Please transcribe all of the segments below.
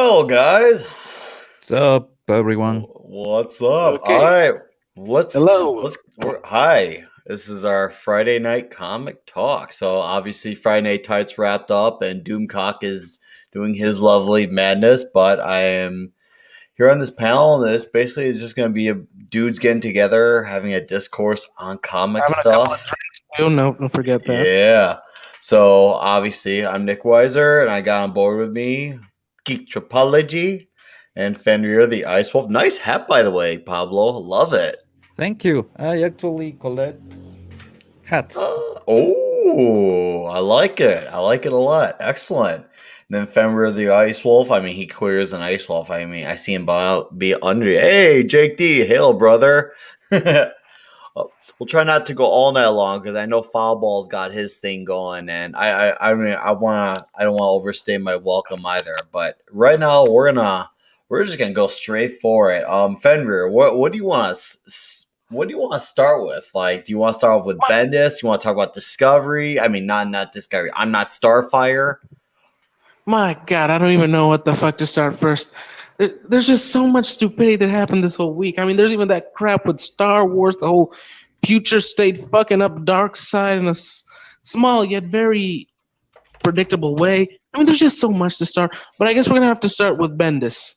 Well, guys, What's up, everyone? what's up? All Okay. right, what's Hello. let's hi. This is our Friday night comic talk. So obviously, Friday Night Tights wrapped up, and Doomcock is doing his lovely madness. But I am here on this panel, and this basically is just going to be dudes getting together, having a discourse on comic Having a couple of stuff. drinks too. No, don't forget that. Yeah. So obviously, I'm Nickweiser, and I got on board with me Geek Tropology and Fenrir the Ice Wolf. Nice hat, by the way, Pablo. Love it. Thank you. I actually collect hats. I like it. I like it a lot. Excellent. And then Fenrir the Ice Wolf. I mean, he clears an ice wolf. I mean, I see him be under. Hey, Jake D. Hail, brother. We'll try not to go all night long because I know Foul Ball's got his thing going, and I mean, I don't want to overstay my welcome either. But right now, we're just gonna go straight for it. Fenrir, what do you want to what do you want to start with? Like, do you want to start off with Bendis? Do you want to talk about Discovery? I mean, not Discovery. I'm not Starfire. My God, I don't even know what the fuck to start first. There's just so much stupidity that happened this whole week. I mean, there's even that crap with Star Wars, the whole future state fucking up dark side in a small yet very predictable way. I mean, there's just so much to start. But I guess we're gonna have to start with Bendis.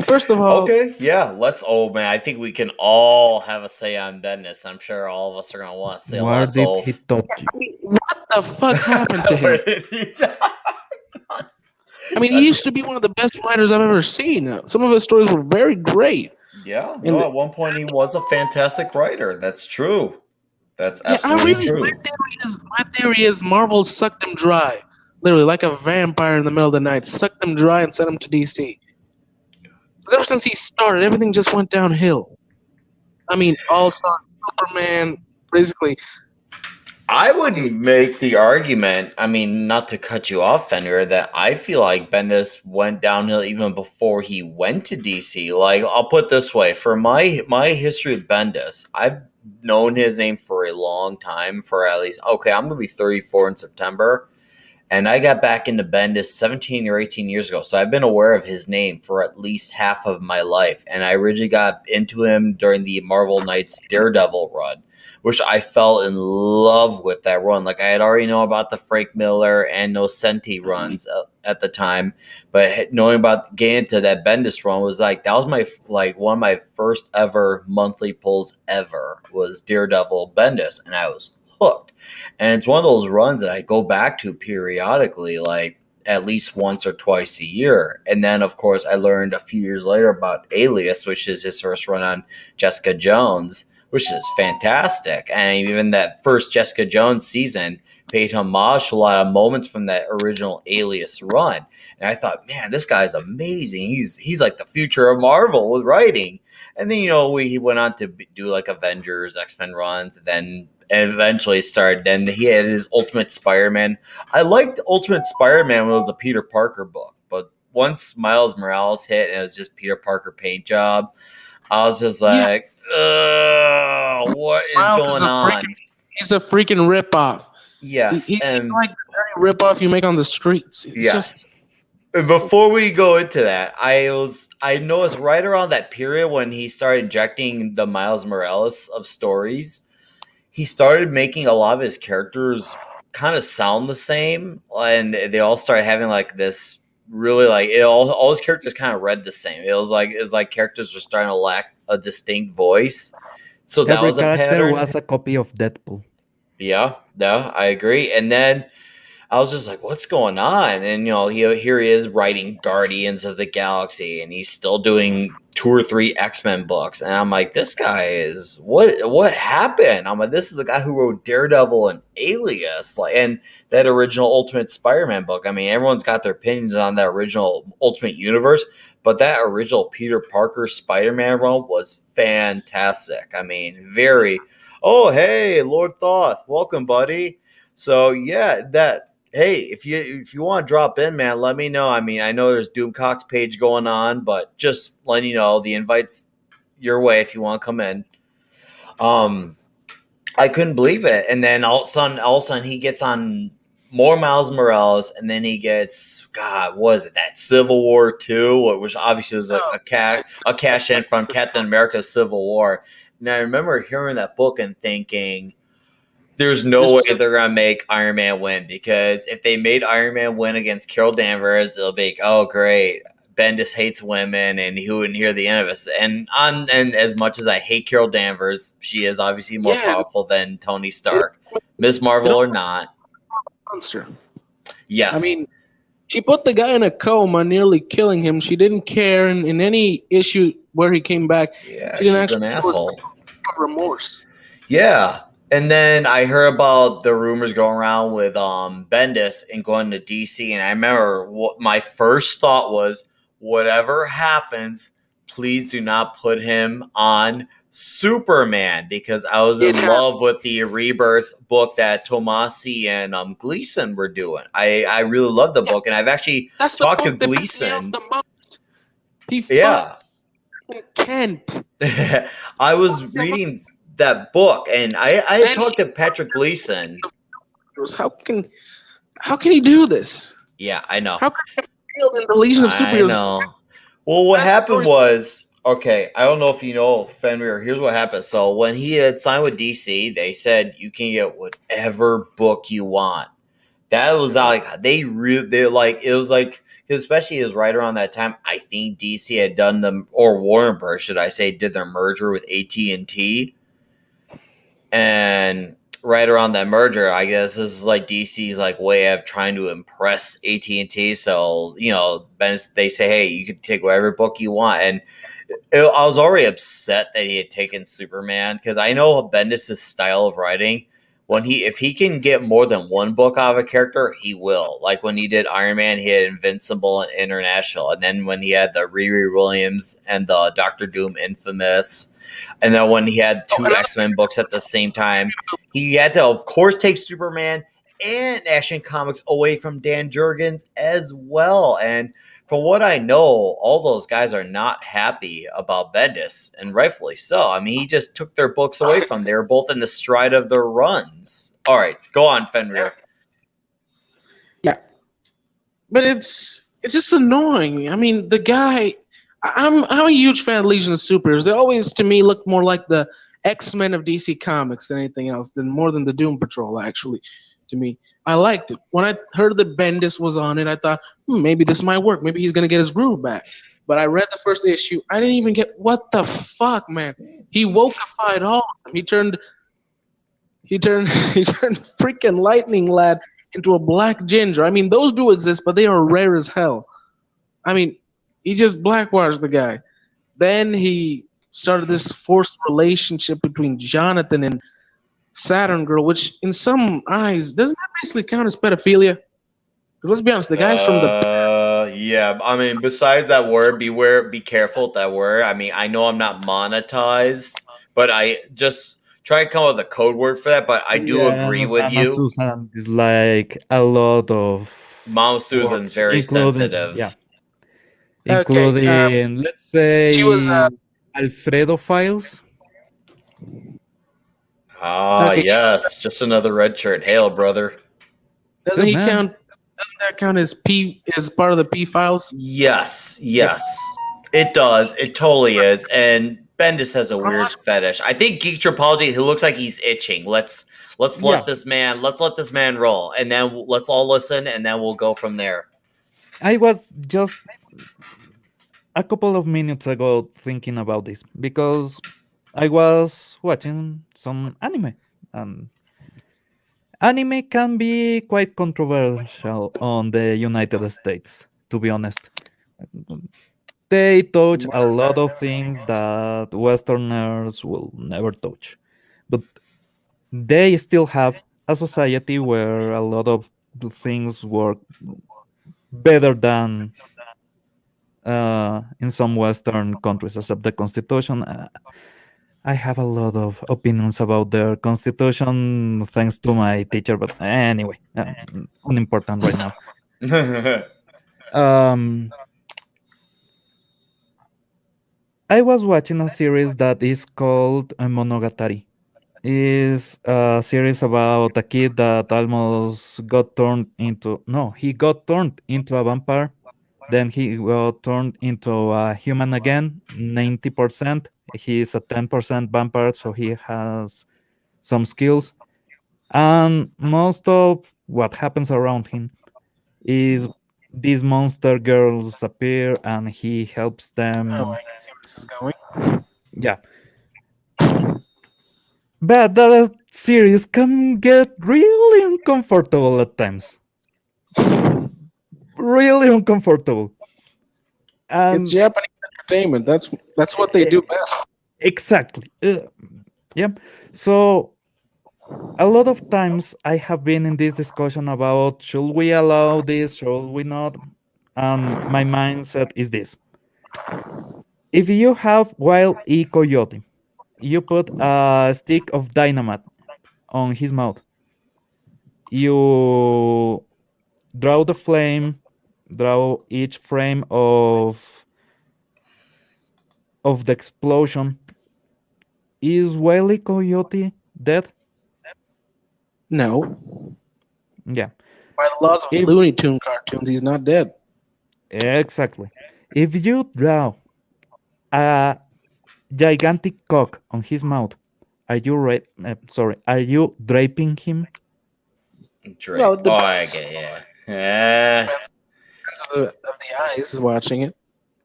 First of all, Okay, yeah, let's. Oh man, I think we can all have a say on Bendis. I'm sure all of us are gonna want to say Where let's did all. he touch you? I mean, what the fuck happened to Where him? did he die? I mean, he used to be one of the best writers I've ever seen. Some of his stories were very great. Yeah, no, And at one point he was a fantastic writer. That's true. That's yeah, absolutely true. my theory is Marvel sucked him dry, literally like a vampire in the middle of the night, sucked him dry and sent him to DC. Because ever since he started, everything just went downhill. I mean, All Star, Superman, basically. I would make the argument, I mean, not to cut you off, Fenrir, that I feel like Bendis went downhill even before he went to DC. Like, I'll put it this way, for my history with Bendis, I've known his name for a long time, for at least, okay, I'm going to be 34 in September. And I got back into Bendis 17 or 18 years ago. So I've been aware of his name for at least half of my life. And I originally got into him during the Marvel Knights Daredevil run, which I fell in love with that run. Like, I had already known about the Frank Miller and Nocenti runs at the time. But knowing about getting into that Bendis run was like, that was my, like, one of my first ever monthly pulls ever was Daredevil Bendis. And I was hooked. And it's one of those runs that I go back to periodically, like at least once or twice a year. And then, of course, I learned a few years later about Alias, which is his first run on Jessica Jones, which is fantastic. And even that first Jessica Jones season paid homage to a lot of moments from that original Alias run. And I thought, man, this guy's amazing. He's like the future of Marvel with writing. And then, he went on to do like Avengers, X-Men runs, and eventually started. Then he had his Ultimate Spider-Man. I liked Ultimate Spider-Man when it was the Peter Parker book, but once Miles Morales hit and it was just Peter Parker paint job, I was just like, what is Miles going on? He's a freaking ripoff. Yes, He's and like the very ripoff you make on the streets. It's yes. just Before we go into that, I noticed right around that period when he started injecting the Miles Morales of stories, he started making a lot of his characters kind of sound the same, and they all started having like this really like all his characters kind of read the same. It's like characters were starting to lack a distinct voice. So that Every was a character pattern. was a copy of Deadpool. Yeah, I agree. And then I was just like, what's going on? And, here he is writing Guardians of the Galaxy, and he's still doing 2 or 3 X-Men books. And I'm like, this guy is, what happened? I'm like, this is the guy who wrote Daredevil and Alias, like, and that original Ultimate Spider-Man book. I mean, everyone's got their opinions on that original Ultimate Universe, but that original Peter Parker Spider-Man run was fantastic. I mean, oh, hey, Lord Thoth, welcome, buddy. So, yeah, hey, if you want to drop in, man, let me know. I mean, I know there's Doomcock's page going on, but just letting you know, the invite's your way if you want to come in. I couldn't believe it, and then all of a sudden he gets on more Miles Morales, and then he gets God, what was it that Civil War 2, which obviously was Oh, a cash in from Captain America's Civil War. And I remember hearing that book and thinking, there's no this way was a they're gonna make Iron Man win, because if they made Iron Man win against Carol Danvers, it'll be like, oh great, Bendis hates women, and he wouldn't hear the end of us. And as much as I hate Carol Danvers, she is obviously more yeah. powerful than Tony They Stark, Miss they Marvel don't or not. monster. I Yes, mean, she put the guy in a coma, nearly killing him. She didn't care in any issue where he came back. yeah, She didn't she's an actually show us asshole. remorse. Yeah. And then I heard about the rumors going around with Bendis and going to DC, and I remember what my first thought was: whatever happens, please do not put him on Superman, because I was It in had love with the Rebirth book that Tomasi and Gleason were doing. I really loved the yeah, book, and I've actually that's the talked to book that pissed me off Gleason. the most. He fucking Yeah. Kent. I was reading that book, and I had Then he talked to Patrick Gleason. goes, how can he do this? Yeah, I know. How can he have failed in the Legion of I Superheroes? know. Well, what That's the happened story. was, okay, I don't know if you know Fenrir. Here's what happened. So when he had signed with DC, they said you can get whatever book you want. That was like they like it was like, especially it was right around that time. I think DC had done them, or Warner Bros. Should I say, did their merger with AT&T. And right around that merger, I guess this is like DC's like way of trying to impress AT&T. So they say, hey, you can take whatever book you want. And I was already upset that he had taken Superman, because I know Bendis' style of writing. If he can get more than one book out of a character, he will. Like when he did Iron Man, he had Invincible and International, and then when he had the Riri Williams and the Doctor Doom Infamous, and then when he had Oh, two another X-Men books at the same time, he had to, of course, take Superman and Action Comics away from Dan Jurgens as well. And from what I know, all those guys are not happy about Bendis, and rightfully so. I mean, he just took their books away from them. They were both in the stride of their runs. All right, go on, Fenrir. yeah, but it's just annoying. I mean, the guy. I'm a huge fan of Legion of Superheroes. They always, to me, look more like the X-Men of DC Comics than anything else, more than the Doom Patrol. Actually, to me, I liked it. When I heard that Bendis was on it, I thought, maybe this might work. Maybe he's gonna get his groove back. But I read the first issue. I didn't even get what the fuck, man. He wokeified all of them. He turned he turned freaking Lightning Lad into a black ginger. I mean, those do exist, but they are rare as hell. I mean, he just blackwashed the guy. Then he started this forced relationship between Jonathan and Saturn Girl, which in some eyes doesn't that basically count as pedophilia? Because let's be honest, the guy's from the Yeah. I mean, besides that word, beware, be careful with that word. I mean, I know I'm not monetized, but I just try to come up with a code word for that. But I do Yeah, agree with Mama you. Susan is like a lot of Mom Susan's words, very including yeah, sensitive. okay. including let's She was say Alfredo files. Ah, okay. yes, just another red shirt. Hail, brother. What's Doesn't up, he man? count? Doesn't that count as P as part of the P files? Yes, Yep. yes, it does. It totally is. And Bendis has a weird Chronological. fetish. I think Geek Tropology. He looks like he's itching. Yeah, Let's let this man roll, and then let's all listen, and then we'll go from there. I was just a couple of minutes ago thinking about this because I was watching some anime. Um, Anime can be quite controversial on the United States, to be honest. They touch a lot of things that Westerners will never touch. But they still have a society where a lot of things work better than in some Western countries, except the Constitution. I have a lot of opinions about their Constitution, thanks to my teacher, but anyway, unimportant right now. Um, I was watching a series that is called Monogatari. is a series about a kid that almost got turned into no, he got turned into a vampire. Then he got turned into a human again, 90%. He's a 10% vampire, so he has some skills. And most of what happens around him is these monster girls appear and he helps Oh, them. I can see where this is going. Yeah. But the series can get really uncomfortable at times. Really uncomfortable. It's And Japanese entertainment. That's what they do best. exactly. Yeah. So a lot of times I have been in this discussion about should we allow this, should we not? And my mindset is this. If you have Wild E. Coyote, you put a stick of dynamite on his mouth, you draw the flame, draw each frame of the explosion. Is Wile E. Coyote dead? No, Yeah. by the laws of If Looney Tune cartoons, he's not dead. exactly. If you draw a gigantic cock on his mouth, are you draping him? Well, Drake. it Oh, I depends. get yeah. Yeah. Depends of the eyes is watching it.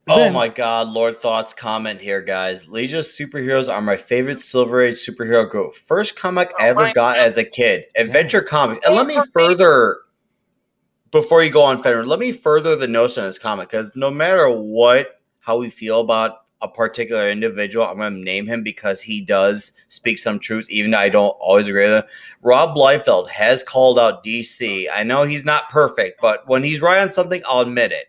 Oh Then my god, Lord Thoughts comment here, guys. Legion of Superheroes are my favorite Silver Age superhero group. First comic I ever Mine got as a kid. damn. Adventure Comics. And same let me for me. further before you go on, Fenrir, let me further the notion of this comic because no matter what, how we feel about a particular individual, I'm going to name him because he does speak some truths, even though I don't always agree with him. Rob Liefeld has called out DC. I know he's not perfect, but when he's right on something, I'll admit it.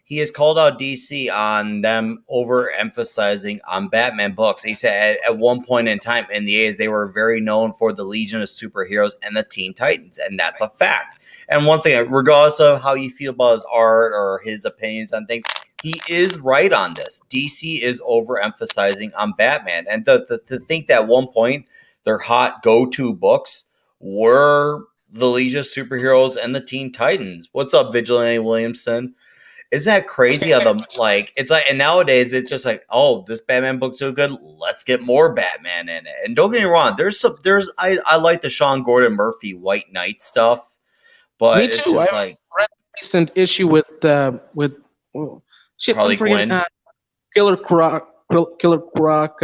He has called out DC on them overemphasizing on Batman books. He said at one point in time in the 80s, they were very known for the Legion of Superheroes and the Teen Titans, and that's a fact. And once again, regardless of how you feel about his art or his opinions on things, he is right on this. DC is overemphasizing on Batman. And to think that at one point their hot go-to books were the Legion of Superheroes and the Teen Titans. What's up, Vigilante Williamson? Isn't that crazy how the like it's like and nowadays it's just like, oh, this Batman book's so good, let's get more Batman in it. And don't get me wrong, I like the Sean Gordon Murphy White Knight stuff, Me but it's too. just I've like read a recent issue with well, shit. I'm Harley forgetting. Quinn. Killer Croc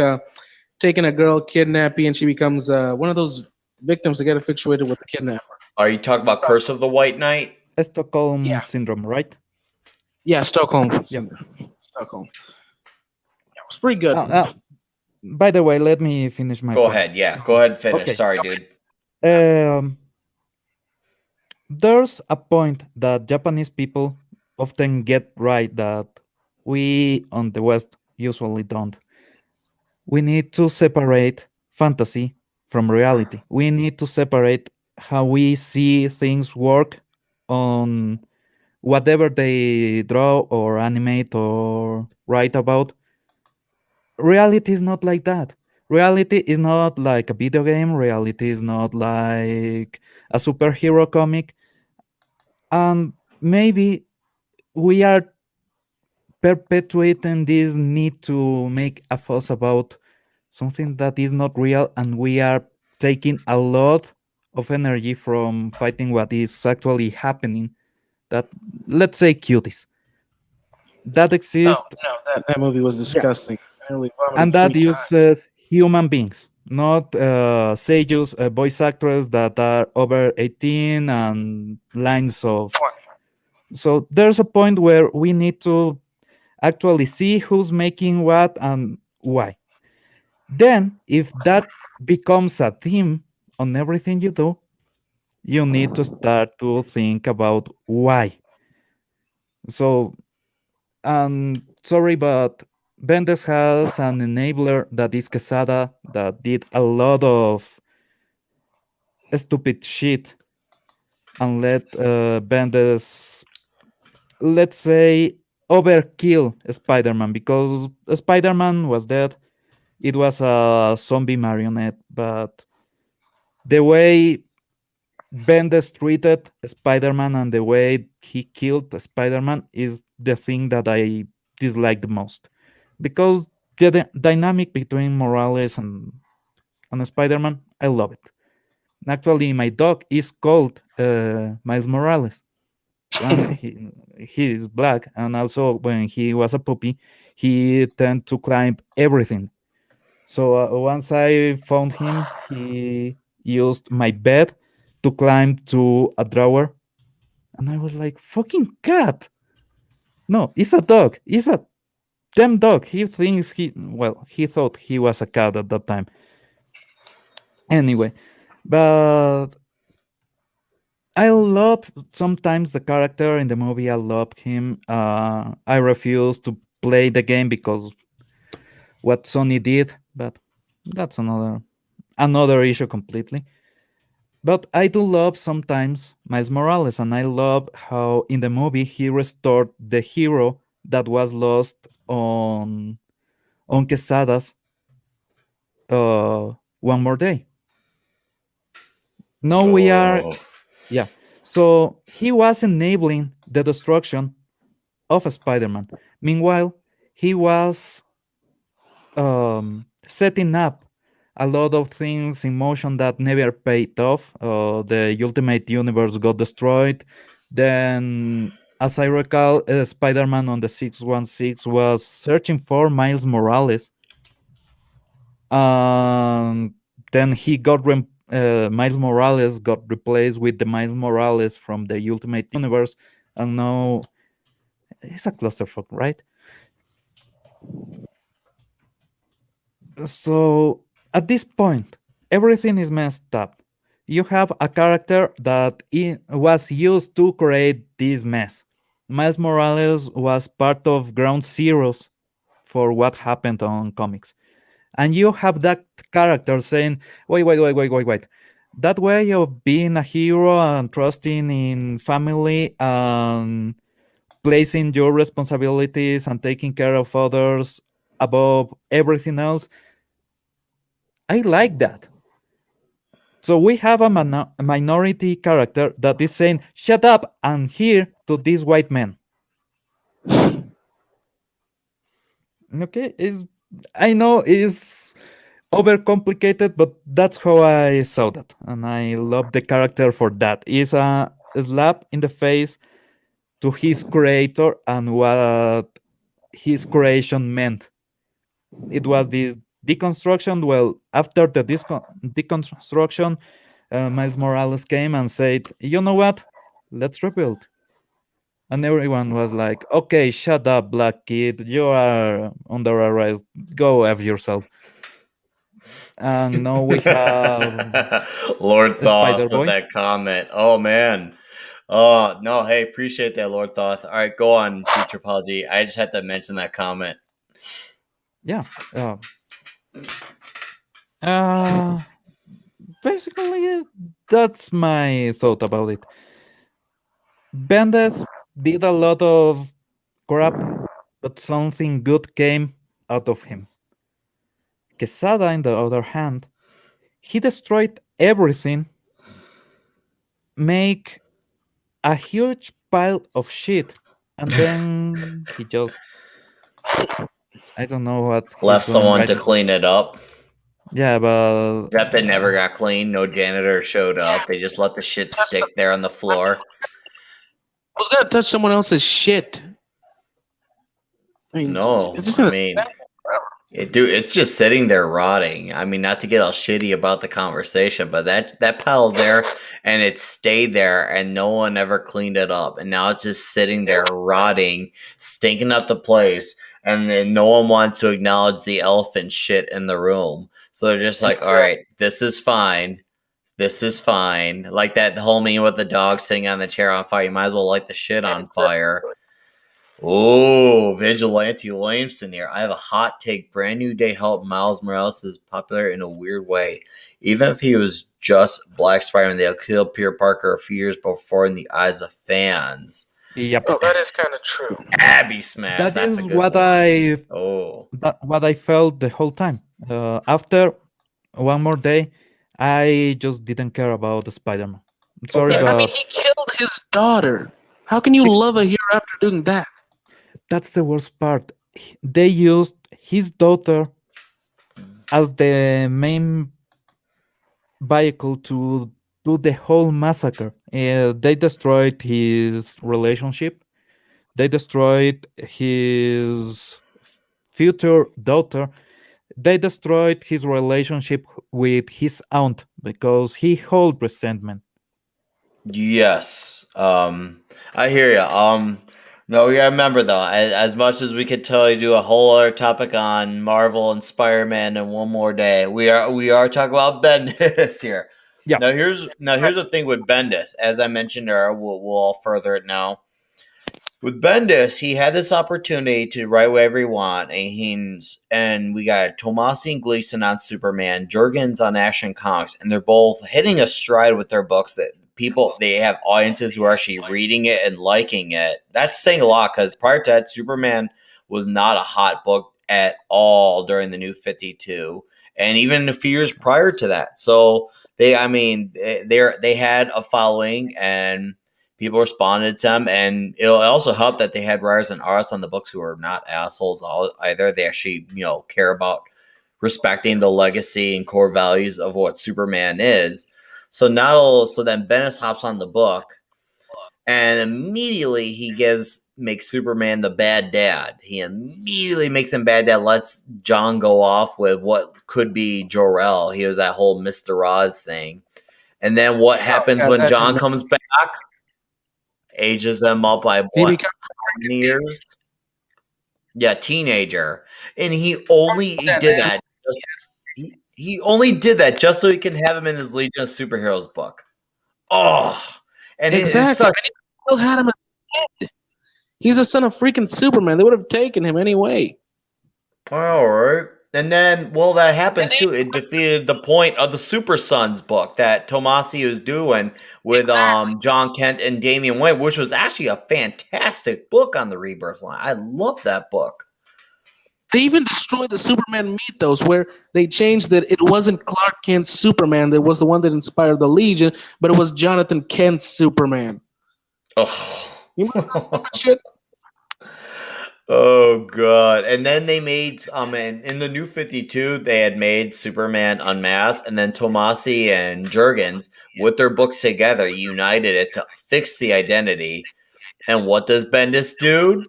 taking a girl, kidnapping, and she becomes one of those victims that get infatuated with the kidnapper. Are you talking about Curse of the White Knight? Stockholm Yeah, syndrome, right? yeah, Stockholm. Yep. Stockholm. Yeah, it was pretty good. By the way, let me finish my Go point. ahead, yeah. So, Go ahead and finish. okay. Sorry, dude. Um, there's a point that Japanese people often get right that we on the West usually don't. We need to separate fantasy from reality. We need to separate how we see things work on whatever they draw or animate or write about. Reality is not like that. Reality is not like a video game. Reality is not like a superhero comic. And maybe we are perpetuating this need to make a fuss about something that is not real, and we are taking a lot of energy from fighting what is actually happening. That, let's say, cuties that Oh exist. no, that movie was Yeah. disgusting. I only And vomited that 3 times. uses human beings, not seiyus, voice actors that are over 18 and lines of. So there's a point where we need to actually see who's making what and why. Then, if that becomes a theme on everything you do, you need to start to think about why. So, sorry, but Bendis has an enabler that is Quesada that did a lot of stupid shit and let Bendis, let's say, overkill Spider-Man because Spider-Man was dead. It was a zombie marionette, but The way Bendis treated Spider-Man and the way he killed Spider-Man is the thing that I dislike the most, because the dynamic between Morales and Spider-Man, I love it. Actually, my dog is called Miles Morales, and he is black. And also, when he was a puppy, he tended to climb everything. So once I found him, he used my bed to climb to a drawer, and I was like, "Fucking cat! No, it's a dog. It's a damn dog." He thinks he thought he was a cat at that time. Anyway, but I love sometimes the character in the movie. I love him. I refuse to play the game because what Sony did, but that's another issue completely. But I do love sometimes Miles Morales, and I love how in the movie he restored the hero that was lost on Quesada's one more day. No, we are, Oh. yeah. So he was enabling the destruction of Spider-Man. Meanwhile, he was setting up a lot of things in motion that never paid off. The Ultimate Universe got destroyed. Then, as I recall, Spider-Man on the 616 was searching for Miles Morales. Um, then Miles Morales got replaced with the Miles Morales from the Ultimate Universe, and now it's a clusterfuck, right? So at this point, everything is messed up. You have a character that was used to create this mess. Miles Morales was part of ground zeros for what happened on comics. And you have that character saying, wait. That way of being a hero and trusting in family and placing your responsibilities and taking care of others above everything else, I like that. So we have a minority character that is saying, shut up and here to these white men. Okay, I know it's overcomplicated, but that's how I saw that. And I love the character for that. It's a slap in the face to his creator and what his creation meant. It was this deconstruction. Well, after the deconstruction, Miles Morales came and said, "You know what? Let's rebuild." And everyone was like, "Okay, shut up, black kid. You are under arrest. Go F yourself." And now we have Lord Spider Thoth with Boy. that comment. Oh man. Oh no, hey, appreciate that, Lord Thoth. All right, go on, Future Apology. I just had to mention that comment. Yeah. Uh, basically, that's my thought about it. Bendis did a lot of crap, but something good came out of him. Quesada, on the other hand, he destroyed everything, make a huge pile of shit, and then he just, I don't know what he's Left doing someone right to now. clean it up. Yeah, but Except it never got cleaned. No janitor showed up. They just let the shit stick there on the floor. I was gonna touch someone else's shit. I mean, No, it's just I gonna mean, dude, it's just sitting there rotting. I mean, not to get all shitty about the conversation, but that pile's there, and it stayed there, and no one ever cleaned it up, and now it's just sitting there rotting, stinking up the place, and then no one wants to acknowledge the elephant shit in the room. So they're just like, all right, this is fine. This is fine. Like that whole meme with the dog sitting on the chair on fire. You might as well light the shit on fire. Oh, Vigilante Williamson here. I have a hot take. Brand New Day helped Miles Morales is popular in a weird way. Even if he was just Black Spider-Man, they'll kill Peter Parker a few years before in the eyes of fans. yep, Oh, that is kind of true. Abby Smash. that That's a is good what one. I Oh. what I felt the whole time. After one more day, I just didn't care about the Spider-Man. I'm sorry, Okay. I mean, but he killed his daughter. How can you ex- love a hero after doing that? that's the worst part. They used his daughter as the main vehicle to do the whole massacre. They destroyed his relationship. They destroyed his future daughter. They destroyed his relationship with his aunt because he held resentment. Yes. I hear you. No, we gotta remember though, as much as we could totally do a whole other topic on Marvel and Spider-Man in one more day, we are talking about Bendis here. Yeah, Now here's the thing with Bendis. As I mentioned earlier, we'll all further it now. With Bendis, he had this opportunity to write whatever he want, and we got Tomasi and Gleason on Superman, Jurgens on Action Comics, and they're both hitting a stride with their books that they have audiences who are actually reading it and liking it. That's saying a lot because prior to that, Superman was not a hot book at all during the New 52, and even a few years prior to that. So they had a following and people responded to them, and it also helped that they had writers and artists on the books who are not assholes either. They actually, care about respecting the legacy and core values of what Superman is. So not all. So then Bendis hops on the book, and immediately makes Superman the bad dad. He immediately makes him bad dad. Lets John go off with what could be Jor-El. He was that whole Mr. Oz thing. And then what happens God, when that John didn't comes back? Ages them up by he what? become How many years? Yeah, teenager. And he only that did man. that he only did that just so he can have him in his Legion of Superheroes book. Oh, and it's Exactly. such. And he still had him as a kid. He's the son of freaking Superman. They would have taken him anyway. All right. And then, well, that And happens they, too. It defeated the point of the Super Sons book that Tomasi was doing with exactly. John Kent and Damian Wayne, which was actually a fantastic book on the Rebirth line. I love that book. They even destroyed the Superman mythos where they changed that it wasn't Clark Kent's Superman that was the one that inspired the Legion, but it was Jonathan Kent's Superman. You remember that Oh. stupid shit? Oh god! And then they made in the New 52 they had made Superman Unmasked, and then Tomasi and Jurgens with their books together united it to fix the identity. And what does Bendis do?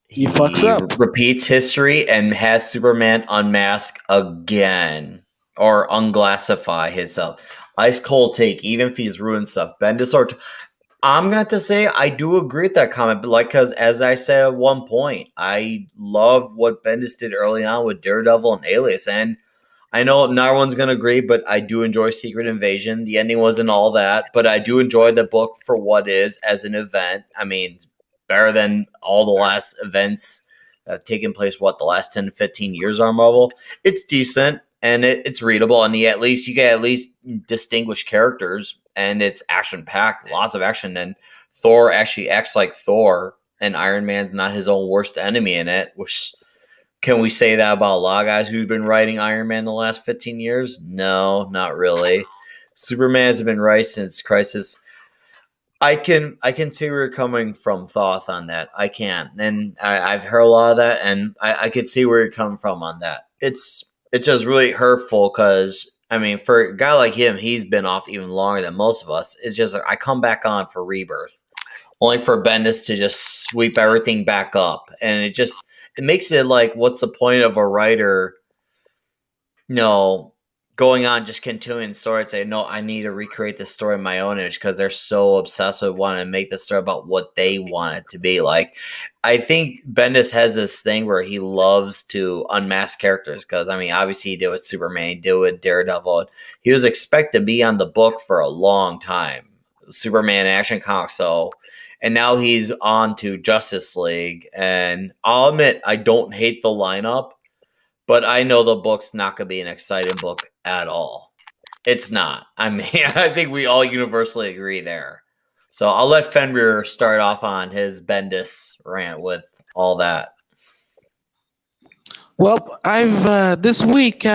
He fucks He up. repeats history and has Superman unmask again or unglassify himself. Ice cold take, even if he's ruined stuff. Bendis or I'm going to have to say I do agree with that comment, but because as I said at one point, I love what Bendis did early on with Daredevil and Alias, and I know not everyone's going to agree, but I do enjoy Secret Invasion. The ending wasn't all that, but I do enjoy the book for what is as an event. I mean, better than all the last events that have taken place, the last 10 to 15 years on Marvel. It's decent and it's readable, and you can at least distinguish characters, and it's action packed, lots of action, and Thor actually acts like Thor, and Iron Man's not his own worst enemy in it, which can we say that about a lot of guys who've been writing Iron Man the last 15 years? No, not really. Superman has been right since Crisis. I can see where you're coming from, Thoth, on that. I can, and I've heard a lot of that, and I could see where you're coming from on that. It's just really hurtful because I mean, for a guy like him, he's been off even longer than most of us. It's just like I come back on for Rebirth, only for Bendis to just sweep everything back up, and it makes it like, what's the point of a writer, going on just continuing the story and say, no, I need to recreate this story in my own image because they're so obsessed with wanting to make the story about what they want it to be. Like, I think Bendis has this thing where he loves to unmask characters because, I mean, obviously he did with Superman, he did with Daredevil. He was expected to be on the book for a long time, Superman Action Comics. And now he's on to Justice League. And I'll admit, I don't hate the lineup, but I know the book's not going to be an exciting book at all. It's not. I mean, I think we all universally agree there. So I'll let Fenrir start off on his Bendis rant with all that. Well, I've this week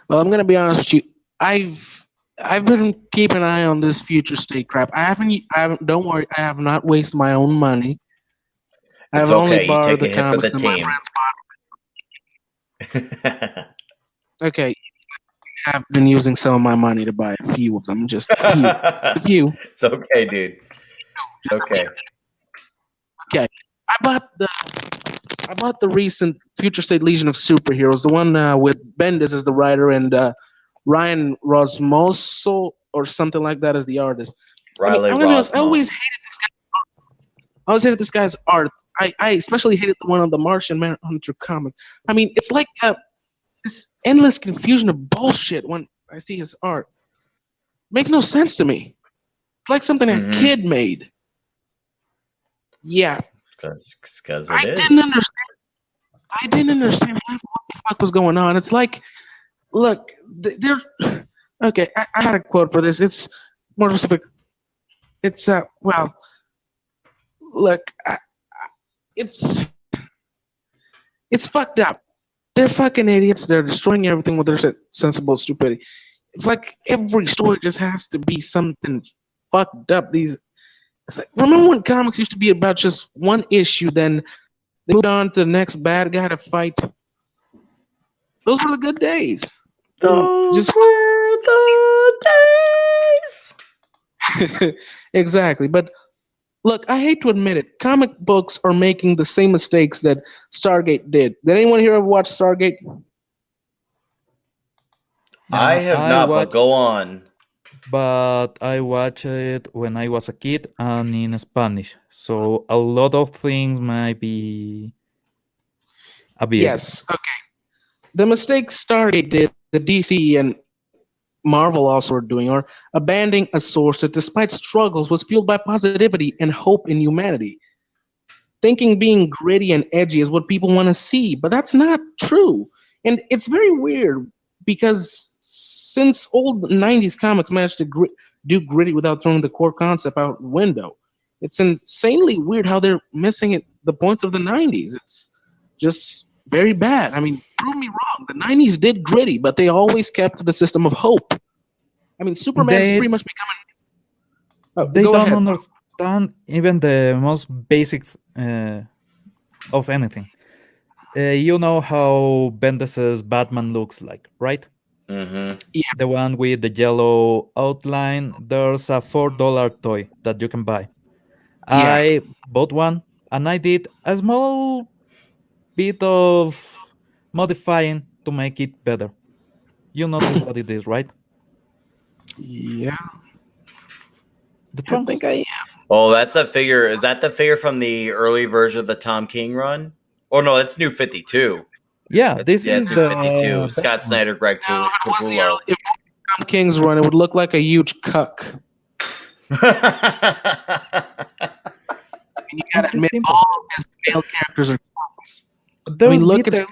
Well, I'm gonna be honest with you. I've been keeping an eye on this future state crap. I haven't. Don't worry. I have not wasted my own money. It's I've only okay. You borrowed take the a hit for comics the that my team. friends bought. Okay, I've been using some of my money to buy a few of them. Just a few. A few. It's okay, dude. Just a few. Okay. Okay. I bought the recent Future State Legion of Superheroes, the one with Bendis as the writer and Ryan Rosmoso or something like that as the artist. I mean, Riley I'm gonna be honest, I Rosmo. always hated this guy. I always hated this guy's art. I especially hated the one on the Martian Manhunter comic. I mean, it's like this endless confusion of bullshit when I see his art. Makes no sense to me. It's like something a kid made. Yeah, Because I it didn't is. understand. I didn't understand half what the fuck was going on. It's like, look, they're okay. I had a quote for this. It's more specific. It's well, look, it's it's fucked up. They're fucking idiots. They're destroying everything with their sensible stupidity. It's like every story just has to be something fucked up. It's like, remember when comics used to be about just one issue, then they moved on to the next bad guy to fight. Those were the good days. Those were the days. Exactly. But look, I hate to admit it. Comic books are making the same mistakes that Stargate did. Did anyone here ever watch Stargate? I have I not, but watched, go on. but I watched it when I was a kid and in Spanish. So a lot of things might be a bit. Yes. Okay. The mistakes Stargate did, the DC and Marvel also are doing, are abandoning a source that, despite struggles, was fueled by positivity and hope in humanity. Thinking being gritty and edgy is what people want to see, but that's not true. And it's very weird because since old 90s comics managed to do gritty without throwing the core concept out the window, it's insanely weird how they're missing it, the points of the 90s. It's just very bad. I mean, prove me wrong. The 90s did gritty, but they always kept the system of hope. I mean, Superman's They pretty much becoming. Oh, they go don't ahead. understand even the most basic of anything. You know how Bendis's Batman looks like, right? Mm-hmm. Yeah. The one with the yellow outline. There's a $4 toy that you can buy. Yeah. I bought one and I did a small bit of modifying to make it better. You notice what it is, right? Yeah. The I trunks. think I am. Oh, that's a figure. Is that the figure from the early version of the Tom King run? Oh no, it's New 52. Yeah, this Yeah, is it's New the 52. best Scott one. Snyder, Greg No, if it was the Capullo. early, if it was Tom King's run, it would look like a huge cuck. And you gotta It's this admit, simple. all of his male characters are cucks. I Those mean, look at details.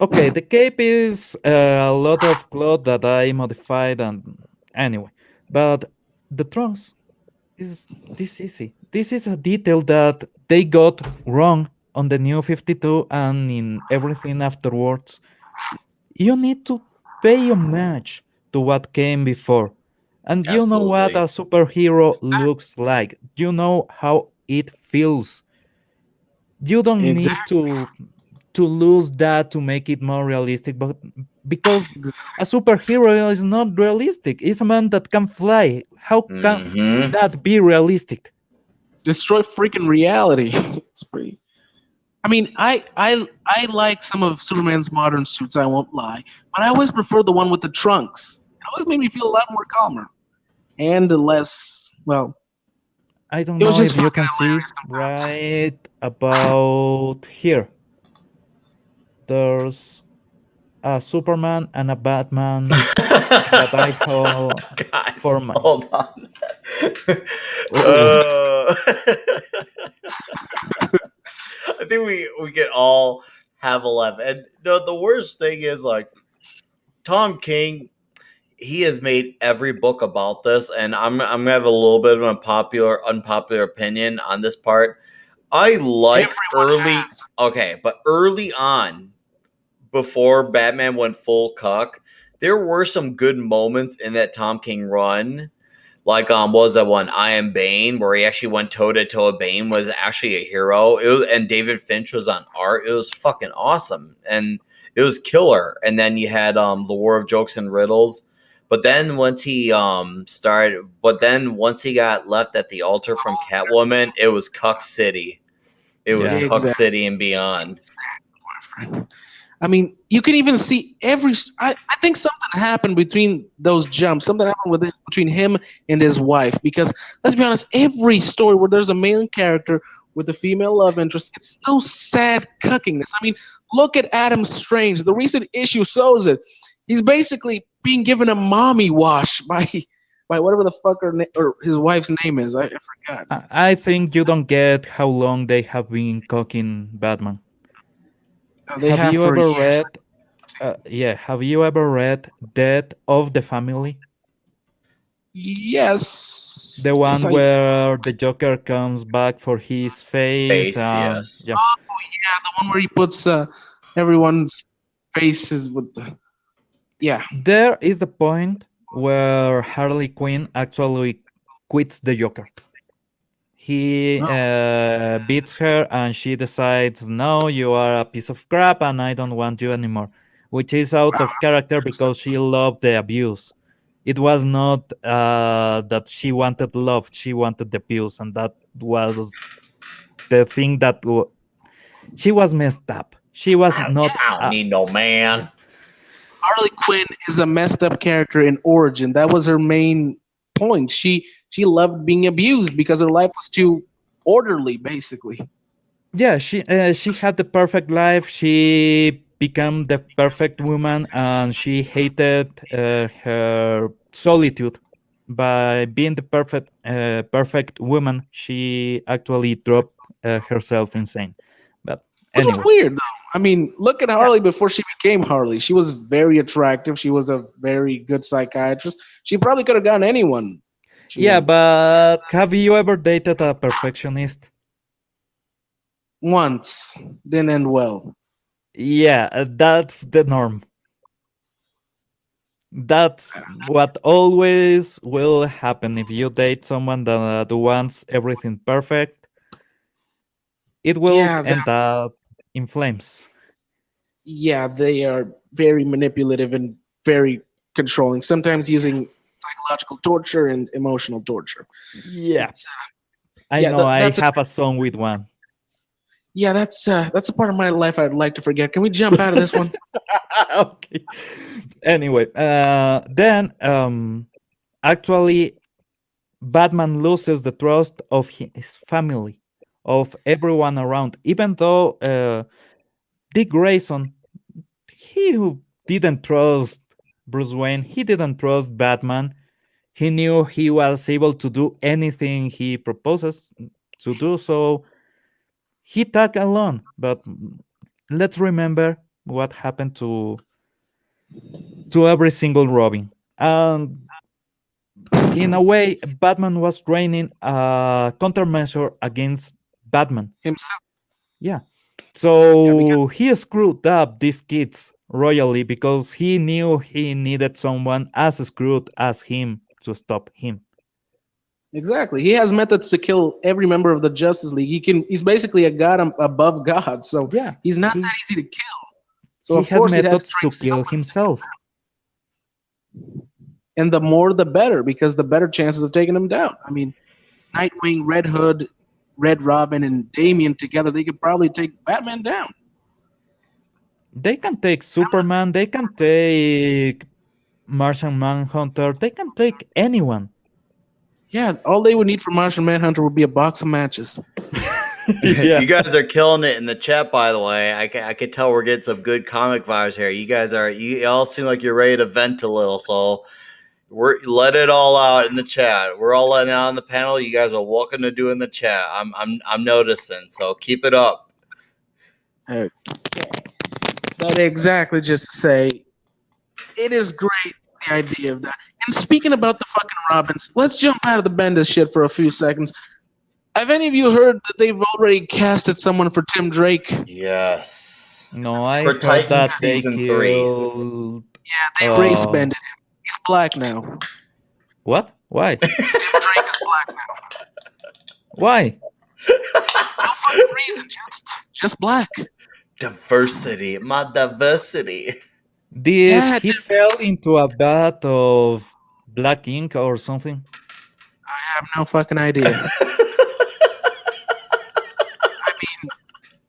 Okay, the cape is a lot of cloth that I modified and anyway, but the trunks is this easy. This is a detail that they got wrong on the new 52 and in everything afterwards. You need to pay homage to what came before. And you know what a Absolutely. superhero looks like. You know how it feels. You don't need exactly. to lose that to make it more realistic, but because a superhero is not realistic. It's a man that can fly. How can Mm-hmm. that be realistic? Destroy freaking reality. It's pretty. I mean, I like some of Superman's modern suits. I won't lie, but I always prefer the one with the trunks. It always made me feel a lot more calmer and less. Well, I don't it was know just if you fucking can see hilarious sometimes. right about here. There's a Superman and a Batman in the diehole Guys, format. hold on. Oh, I think we can all have a laugh. And the worst thing is like Tom King, he has made every book about this, and I'm gonna have a little bit of an unpopular opinion on this part. I like everyone early has. okay, but early on, before Batman went full cuck, there were some good moments in that Tom King run. Like, what was that one? I Am Bane, where he actually went toe to toe. Bane was actually a hero. And David Finch was on art. It was fucking awesome, and it was killer. And then you had the War of Jokes and Riddles. But then once he once he got left at the altar from Catwoman, it was Cuck City. It was Yeah. Cuck Exactly. City and beyond. I mean, you can even see I think something happened between those jumps. Something happened between him and his wife. Because let's be honest, every story where there's a main character with a female love interest, it's so sad cuckingness. I mean, look at Adam Strange. The recent issue shows it. He's basically being given a mommy wash by whatever the fuck or his wife's name is. I forgot. I think you don't get how long they have been cooking Batman. They have have you for ever years. read? Have you ever read Death of the Family? Yes. The one Yes, where the Joker comes back for his face. Face, yes. Yeah. yeah, the one where he puts everyone's faces with the. Yeah. There is the point where Harley Quinn actually quits the Joker. He beats her and she decides, no, you are a piece of crap and I don't want you anymore. Which is out of character because she loved the abuse. It was not that she wanted love, she wanted the abuse. And that was the thing that she was messed up. She was not. I don't need no man. Harley Quinn is a messed up character in origin. That was her main point. She loved being abused because her life was too orderly, basically. Yeah, she had the perfect life. She became the perfect woman, and she hated her solitude. By being the perfect woman, she actually dropped herself insane. But Which anyway, was weird, though. I mean, look at Harley before she became Harley. She was very attractive. She was a very good psychiatrist. She probably could have gotten anyone. yeah. But have you ever dated a perfectionist? Once didn't end well. Yeah, that's the norm. That's what always will happen if you date someone that wants everything perfect. It will end up in flames. Yeah, they are very manipulative and very controlling, sometimes using psychological torture and emotional torture. Yeah, I yeah, know. I that's have a song with one. Yeah, that's a part of my life I'd like to forget. Can we jump out of this one? Okay. Anyway, then actually, Batman loses the trust of his family, of everyone around. Even though Dick Grayson, he who didn't trust Bruce Wayne, he didn't trust Batman. He knew he was able to do anything he proposes to do, so he tagged along. But let's remember what happened to every single Robin. And in a way, Batman was training a countermeasure against Batman. Himself. Yeah. So he screwed up these kids royally because he knew he needed someone as screwed as him to stop him. Exactly. He has methods to kill every member of the Justice League. He's basically a god above God. So Yeah, he's not that easy to kill. So he of has course he'd have methods to to train kill someone. himself. And the more the better, because the better chances of taking him down. I mean, Nightwing, Red Hood, Red Robin, and Damian together, they could probably take Batman down. They can take Superman, they can take Martian Manhunter, they can take anyone. Yeah, all they would need for Martian Manhunter would be a box of matches. Yeah. You guys are killing it in the chat, by the way. I can tell we're getting some good comic vibes here. You all seem like you're ready to vent a little, so let it all out in the chat. We're all letting it out on the panel. You guys are welcome to do in the chat. I'm noticing, so keep it up. Okay. That exactly just to say, it is great, the idea of that. And speaking about the fucking Robins, let's jump out of the Bendis shit for a few seconds. Have any of you heard that they've already casted someone for Tim Drake? Yes. No, I For heard Titans that they season 3. killed. Yeah, they race bended him. He's black now. What? Why? Tim Drake is black now. Why? No fucking reason, just black. Diversity, my diversity. Did Yeah, he fell into a bath of black ink or something? I have no fucking idea.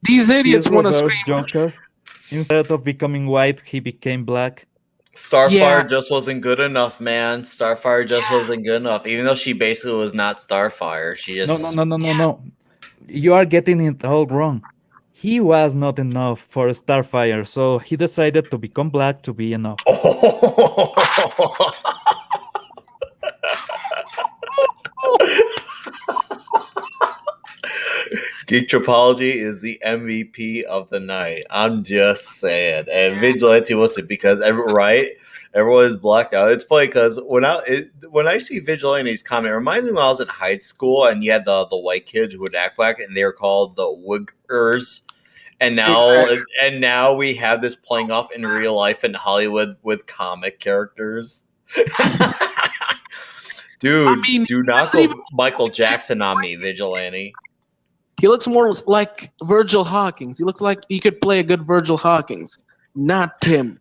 These He idiots is want to reverse scream. Joker. Instead of becoming white, he became black. Starfire Yeah. just wasn't good enough, man. Starfire just wasn't good enough. Even though she basically was not Starfire, she just No. You are getting it all wrong. He was not enough for Starfire, so he decided to become black to be enough. Geek Tropology is the MVP of the night. I'm just saying. And Vigilante was it because everyone is blacked out. It's funny because when I see Vigilante's comment, it reminds me when I was in high school and you had the white kids who would act black and they were called the Wiggers. And now we have this playing off in real life in Hollywood with comic characters. Dude, I mean, do not it's go even- Michael Jackson on me, Vigilante. He looks more like Virgil Hawkins. He looks like he could play a good Virgil Hawkins, not Tim.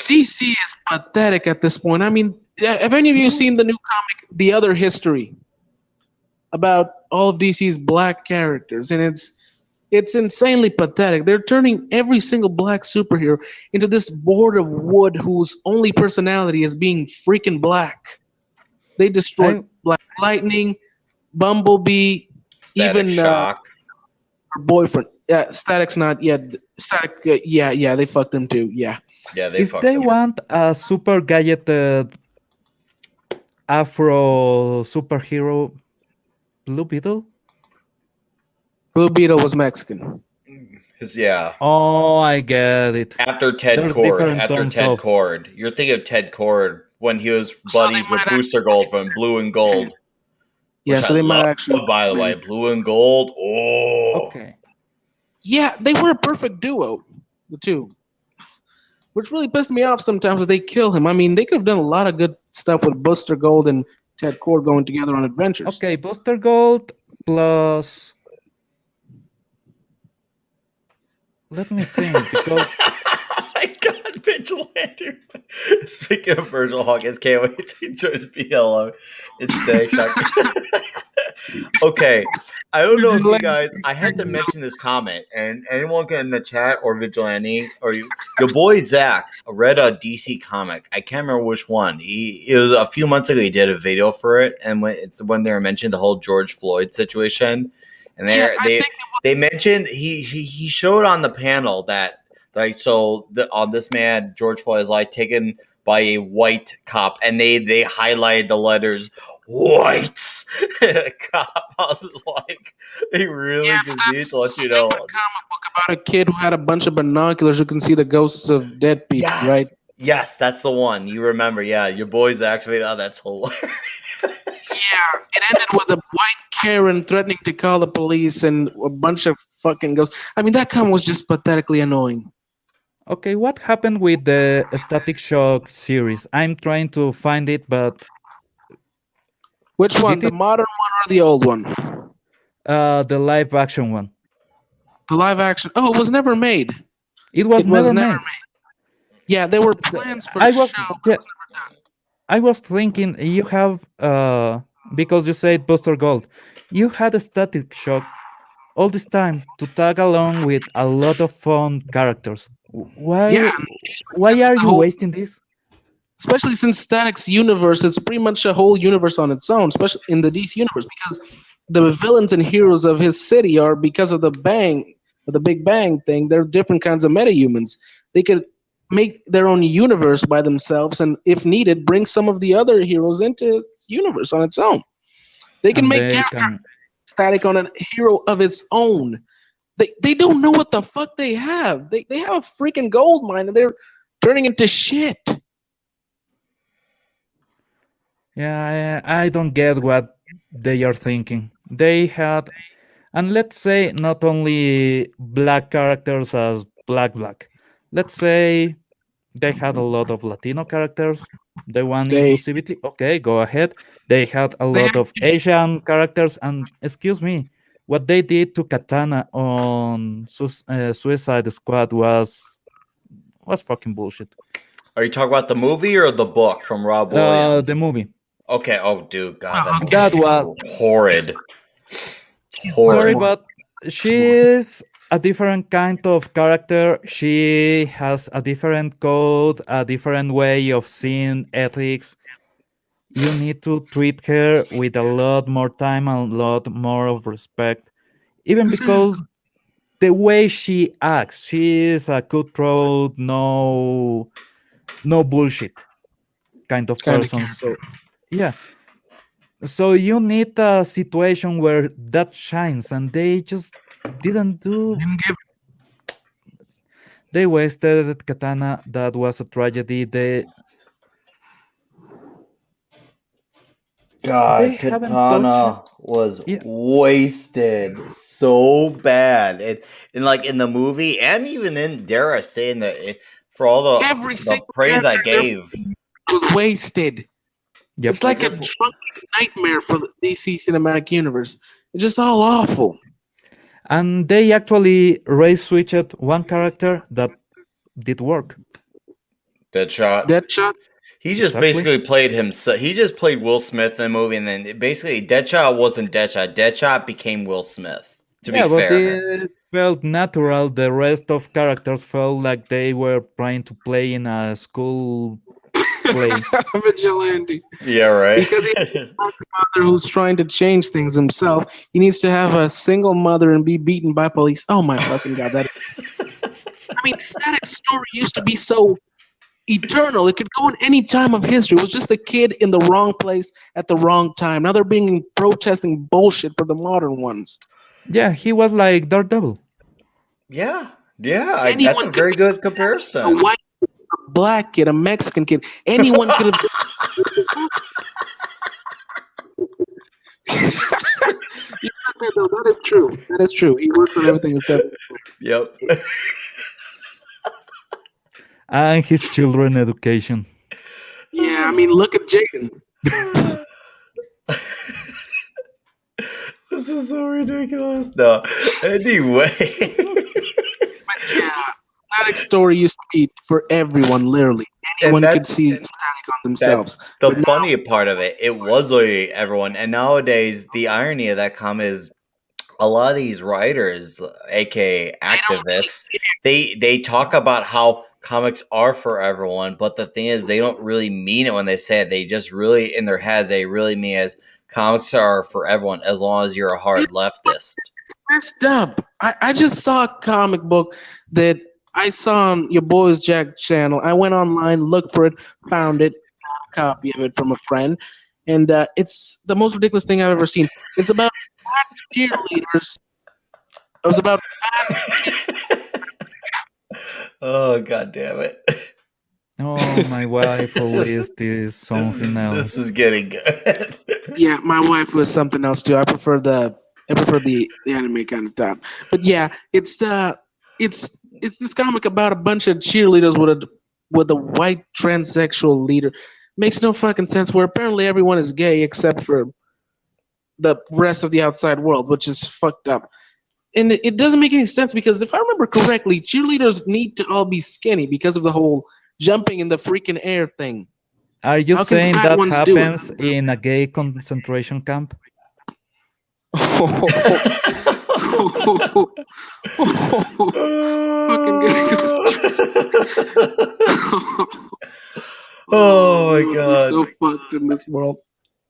DC is pathetic at this point. I mean, have any of you seen the new comic, The Other History, about all of DC's black characters? And it's insanely pathetic. They're turning every single black superhero into this board of wood whose only personality is being freaking black. They destroyed Black Lightning, Bumblebee, Static even Shock. her boyfriend. Yeah, Static's not yet. Static, yeah, they fucked him too. Yeah. Yeah, they If fucked they him. want a super gadgeted Afro superhero, Blue Beetle? Blue Beetle was Mexican. Yeah. Oh, I get it. After Ted There's Cord. different After tones Ted of- Cord. You're thinking of Ted Cord when he was So buddies they with might Booster Gold from Blue and Gold. Yeah, Which so I they might love, actually. by the way. Blue and Gold. Oh. Okay. Yeah, they were a perfect duo, the two. Which really pissed me off sometimes that they kill him. I mean, they could have done a lot of good stuff with Booster Gold and Ted Cord going together on adventures. Okay, Booster Gold plus. Let me think, because My God, Vigilante. Speaking of Virgil Hawkins, can't wait to join BLO. It's Static Shock. Okay, I don't know if you guys. I had to mention this comment, and anyone can in the chat or Vigilante or your boy Zach read a DC comic. I can't remember which one. It was a few months ago. He did a video for it, and when they were mentioning the whole George Floyd situation, and they mentioned he showed on the panel that on this man George Floyd is like taken by a white cop, and they highlighted the letters whites. Cop. I was just like, they really just need to let you know. Comic book about a kid who had a bunch of binoculars who can see the ghosts of dead people, Yes. right? Yes, that's the one. You remember? Yeah, your boy's actually. Oh, that's hilarious. Yeah, it ended with a white Karen threatening to call the police and a bunch of fucking ghosts. I mean, that comic was just pathetically annoying. okay, what happened with the Static Shock series? I'm trying to find it, but Which one, Did the it- modern one or the old one? the live action one. The live action. Oh, it was never made. It was never made. Yeah, there were plans for I the was- show, but yeah. it was never done. I was thinking you have because you said Buster Gold, you had a Static Shock all this time to tag along with a lot of fun characters. Why? Yeah, Why that's are the you whole- wasting this? Especially since Static's universe is pretty much a whole universe on its own, especially in the DC universe, because the villains and heroes of his city are, because of the Big Bang thing, they're different kinds of metahumans. They could make their own universe by themselves, and if needed, bring some of the other heroes into its universe on its own. They can And make they character can- Static on a hero of its own. They don't know what the fuck they have. They have a freaking gold mine, and they're turning into shit. Yeah, I don't get what they are thinking. They had And let's say not only black characters as black. Let's say they had a lot of Latino characters. They want They inclusivity. Okay, go ahead. They had a they lot of Asian characters. And excuse me, what they did to Katana on Suicide Squad was fucking bullshit. Are you talking about the movie or the book from Rob Williams? The movie. Okay. Oh, dude, God, that movie That is was horrid. sorry, Horrid. but she's a different kind of character. She has a different code, a different way of seeing ethics. You need to treat her with a lot more time and a lot more of respect. Even because the way she acts, she is a cutthroat, no bullshit kind of kind of person. So yeah. So you need a situation where that shines, and they just didn't do. didn't give They wasted Katana. That was a tragedy. They God, haven't touched it. Katana was Yeah, wasted so bad, and like in the movie, and even in dare I say in for all every the single praise I character gave, was wasted. yep. It's like a just drunken nightmare for the DC cinematic universe. It's just all awful. And they actually race switched one character that did work. Deadshot. Deadshot. He just Exactly. basically played himself. He just played Will Smith in the movie, and then basically Deadshot wasn't Deadshot. Deadshot became Will Smith. To be Yeah, but fair, it felt natural. The rest of characters felt like they were trying to play in a school play. Vigilante. yeah, right. Because he's a mother who's trying to change things himself. He needs to have a single mother and be beaten by police. Oh my fucking god! I mean, Static Story used to be so eternal. It could go in any time of history. It was just a kid in the wrong place at the wrong time. Now they're being protesting bullshit for the modern ones. Yeah, he was like Daredevil. yeah, that's Anyone a could very be good a comparison. white, kid, a black kid, a Mexican kid. Anyone could have. That is true. That is true. He works on everything except. Yep. And his children education. Yeah, I mean, look at Jaden. This is so ridiculous. No. Anyway. Yeah, Static Story used to be for everyone, literally. And Anyone could that's see Static on themselves. that's the But now- funny part of it. It was literally everyone. And nowadays the irony of that comment is a lot of these writers, aka activists, they talk about how comics are for everyone, but the thing is they don't really mean it when they say it. They just really in their heads they really mean as comics are for everyone as long as you're a hard leftist. Messed up. I just saw a comic book that I saw on your boy's Jack channel. I went online, looked for it, found it, got a copy of it from a friend, and it's the most ridiculous thing I've ever seen. It's about fat cheerleaders. It was about Oh, god damn it. Oh, my wife always is something else. This is getting good. yeah. My wife was something else too. I prefer the anime kind of type. But yeah, it's this comic about a bunch of cheerleaders with a white transsexual leader. Makes no fucking sense. Where apparently everyone is gay except for the rest of the outside world, which is fucked up. And it doesn't make any sense because if I remember correctly, cheerleaders need to all be skinny because of the whole jumping in the freaking air thing. Are you How can saying fat that ones do it? happens in a gay concentration camp? Oh my We're god. so fucked in this world.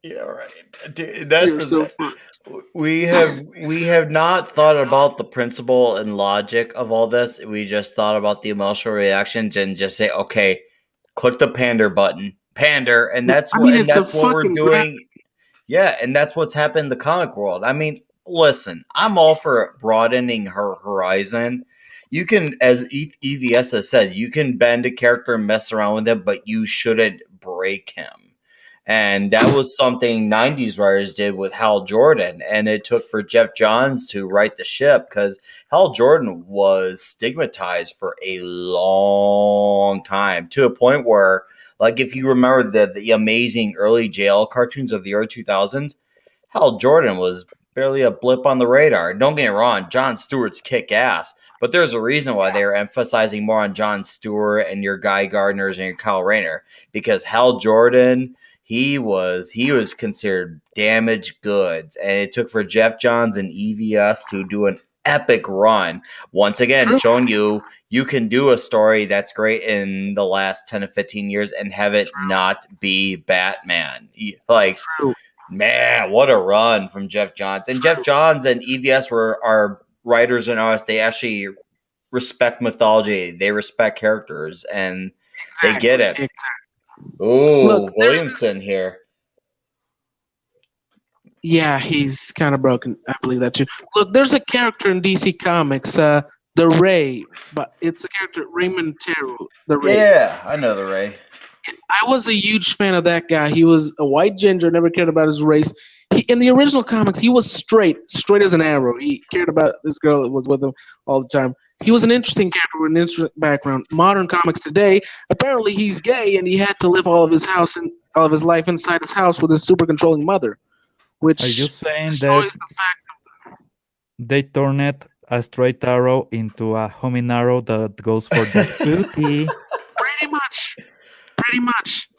Yeah, right. Dude, We're so fucked. we have not thought about the principle and logic of all this. We just thought about the emotional reactions and just say, okay, click the pander button. Pander, and that's I what mean, and it's a that's what we're fucking doing. Yeah, and that's what's happened in the comic world. I mean, listen, I'm all for broadening her horizon. You can, as EVS has said, you can bend a character and mess around with him, but you shouldn't break him. And that was something 90s writers did with Hal Jordan. And it took for Jeff Johns to write the ship because Hal Jordan was stigmatized for a long time to a point where, like, if you remember the amazing early JL cartoons of the early 2000s, Hal Jordan was barely a blip on the radar. Don't get me wrong, Jon Stewart's kick ass, but there's a reason why they are emphasizing more on Jon Stewart and your Guy Gardners and your Kyle Rayner because Hal Jordan he was considered damaged goods, and it took for Jeff Johns and EVS to do an epic run. Once again, True. showing you can do a story that's great in the last 10 to 15 years and have it not be Batman. Like, True. man, what a run from Jeff Johns. And Jeff Johns and EVS are writers and artists. They actually respect mythology. They respect characters, and they get it. Exactly. Oh, Look, there's Williamson here. Yeah, he's kind of broken. I believe that too. Look, there's a character in DC Comics, the Ray, but it's a character Raymond Terrell. The Ray. Yeah, I know the Ray. I was a huge fan of that guy. He was a white ginger, never cared about his race. In the original comics, he was straight as an arrow. He cared about this girl that was with him all the time. He was an interesting character with an interesting background. Modern comics today, apparently he's gay and he had to live all of his life inside his house with his super controlling mother, which Are you saying destroys that the fact. they turned a straight arrow into a homing arrow that goes for the booty? Pretty much.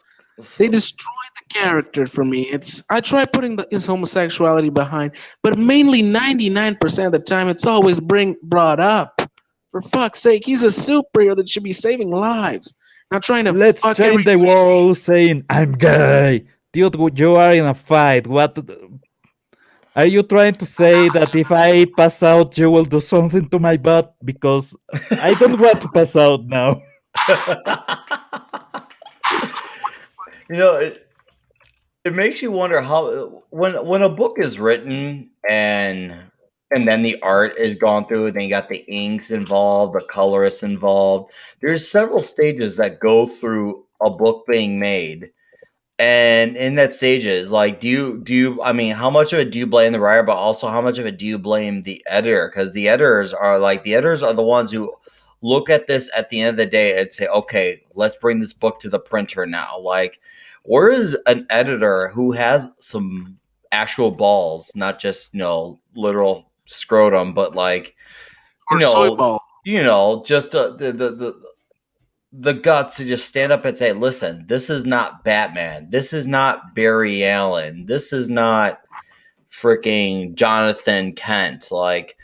They destroyed the character for me. I try putting his homosexuality behind, but mainly 99% of the time, it's always brought up. For fuck's sake, he's a superhero that should be saving lives, not trying to Let's fuck change the everybody he world sees. saying, I'm gay. Dude, you are in a fight. What? Are you trying to say that if I pass out, you will do something to my butt? Because I don't want to pass out now. You know, it makes you wonder how when a book is written and then the art is gone through, then you got the inks involved, the colorists involved. There's several stages that go through a book being made. And in that stages, like, do you? I mean, how much of it do you blame the writer, but also how much of it do you blame the editor? Because the editors are the ones who look at this at the end of the day and say, okay, let's bring this book to the printer now. Like, where is an editor who has some actual balls, not just literal scrotum, but like Or soy ball. just the guts to just stand up and say, listen, this is not Batman. This is not Barry Allen. This is not freaking Jonathan Kent. Like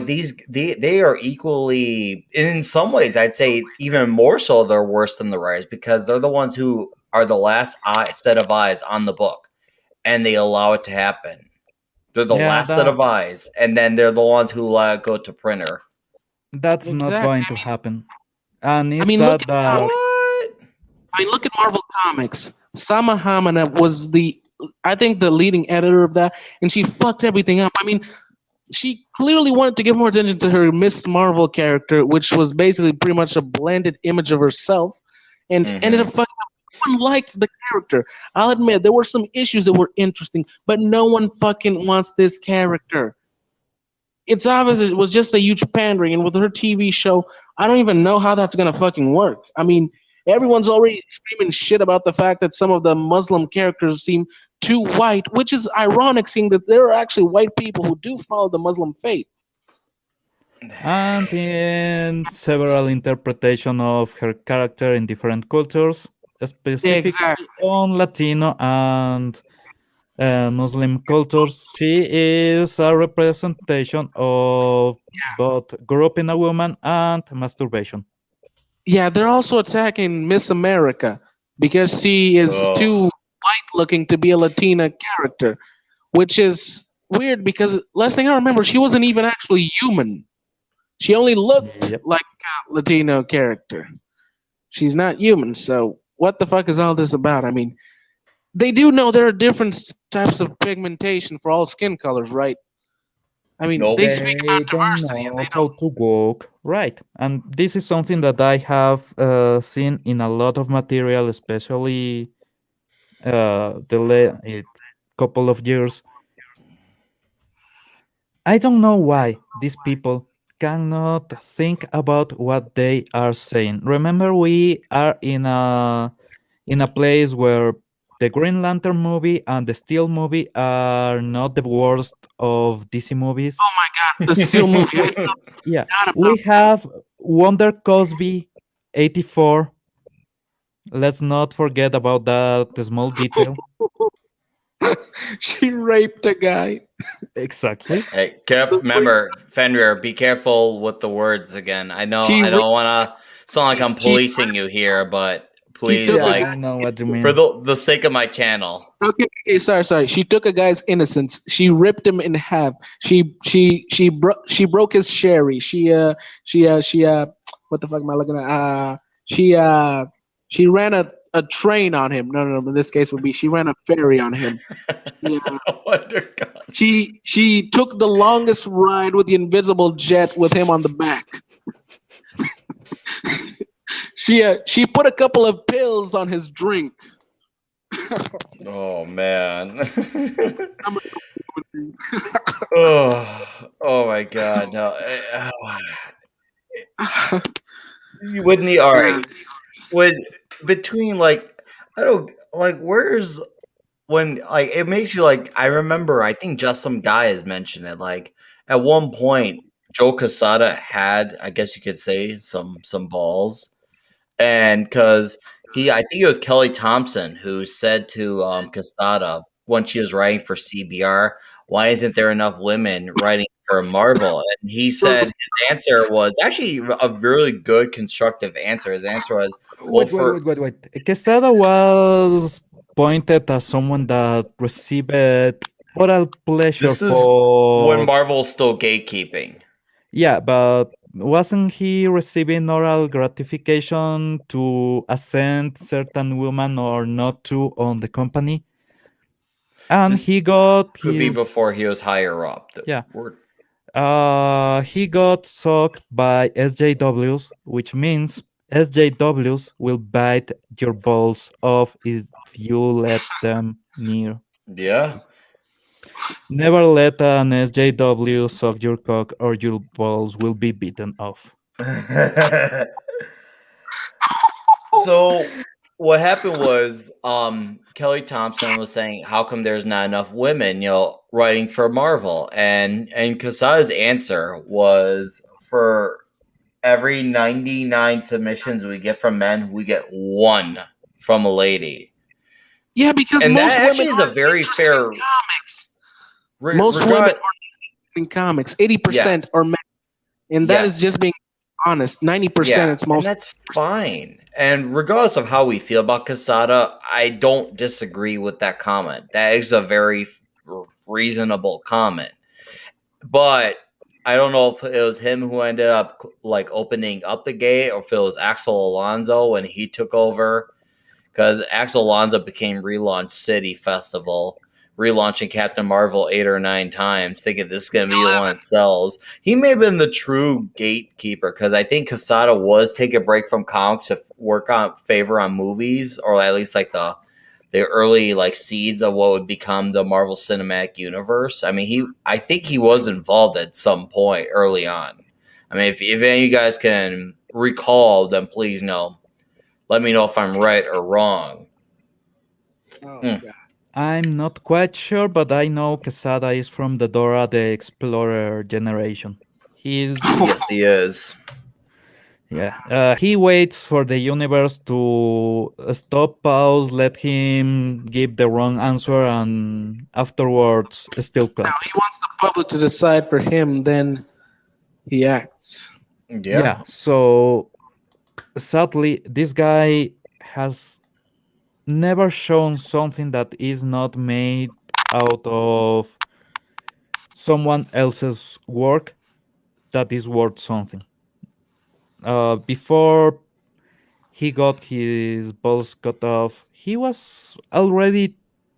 these, they are equally, in some ways, I'd say even more so, they're worse than the writers because they're the ones who are the last set of eyes on the book and they allow it to happen. They're the last set of eyes, and then they're the ones who let it go to printer. That's not going to happen. And it's look sad that... look at Marvel Comics. Sama Hamana was I think the leading editor of that, and she fucked everything up. I mean, she clearly wanted to give more attention to her Miss Marvel character, which was basically pretty much a blended image of herself, and ended up fucking up. No one liked the character. I'll admit there were some issues that were interesting, but no one fucking wants this character. It's obvious it was just a huge pandering, and with her TV show, I don't even know how that's gonna fucking work. I mean, everyone's already screaming shit about the fact that some of the Muslim characters seem too white, which is ironic, seeing that there are actually white people who do follow the Muslim faith. And in several interpretations of her character in different cultures, specifically on Latino and Muslim cultures, she is a representation of both groping a woman and masturbation. Yeah, they're also attacking Miss America because she is too white-looking to be a Latina character, which is weird because last thing I remember, she wasn't even actually human. She only looked like a Latino character. She's not human, so what the fuck is all this about? I mean, they do know there are different types of pigmentation for all skin colors, right? I mean, they speak about diversity and they how to walk, right? And this is something that I have seen in a lot of material, especially a couple of years. I don't know why these people cannot think about what they are saying. Remember, we are in a place where the Green Lantern movie and the Steel movie are not the worst of DC movies. Oh my god, the Seal movie. I Yeah, forgot we have Wonder Cosby 84. Let's not forget about that small detail. about. She raped a guy. Exactly. Hey, remember, Fenrir, be careful with the words again. She I raped. don't want to sound like I'm She policing you here, but she please, took a Yeah, guy. like, I know what you for mean. the sake of my channel. Okay, okay, sorry. She took a guy's innocence. She ripped him in half. She broke his sherry. She what the fuck am I looking at? She uh she ran a train on him. No. In this case would be she ran a ferry on him. She, uh, Wonder Cosby. she took the longest ride with the invisible jet with him on the back. She put a couple of pills on his drink. Oh man. Oh my god. No. With the all right. Man, With between like I don't like where's when like it makes you like I remember I think just some guy has mentioned it like at one point Joe Casada had I guess you could say some balls and because he I think it was Kelly Thompson who said to Casada when she was writing for CBR, why isn't there enough women writing for Marvel? And he said his answer was actually a really good constructive answer. His answer was, well, for Wait. Quesada was pointed as someone that received oral pleasure this is when for. Marvel's still gatekeeping. Yeah, but wasn't he receiving oral gratification to ascend certain women or not to on the company? And This he got could be his. before he was higher up. Yeah. We're He got sucked by SJWs, which means SJWs will bite your balls off if you let them near. yeah. Just never let an SJW suck your cock or your balls will be bitten off. So what happened was Kelly Thompson was saying how come there's not enough women, writing for Marvel and Kasada's answer was for every 99 submissions we get from men, we get one from a lady. yeah, because And most that women actually is a aren't very interested in fair comics. Most women regard. are in comics. 80% Yes. are men, and that is Yes. just being honest. 90% Yeah, it's and most. that's fine. And regardless of how we feel about Casada, I don't disagree with that comment. That is a very reasonable comment. But I don't know if it was him who ended up like opening up the gate or if it was Axel Alonso when he took over because Axel Alonso became Relaunch City Festival, relaunching Captain Marvel 8 or 9 times, thinking this is going to be the one that sells. He may have been the true gatekeeper because I think Casada was taking a break from comics to work on favor on movies, or at least like the early like seeds of what would become the Marvel Cinematic Universe. I mean, I think he was involved at some point early on. I mean, if any of you guys can recall, then please know. Let me know if I'm right or wrong. Oh Hmm. god. I'm not quite sure, but I know Quesada is from the Dora the Explorer generation. He Yes, he is. Yeah, he waits for the universe to stop, pause, let him give the wrong answer, and afterwards still Now clap. he wants the public to decide for him, then he acts. Yeah, Yeah. so sadly, this guy has never shown something that is not made out of someone else's work that is worth something. Before he got his balls cut off, he was already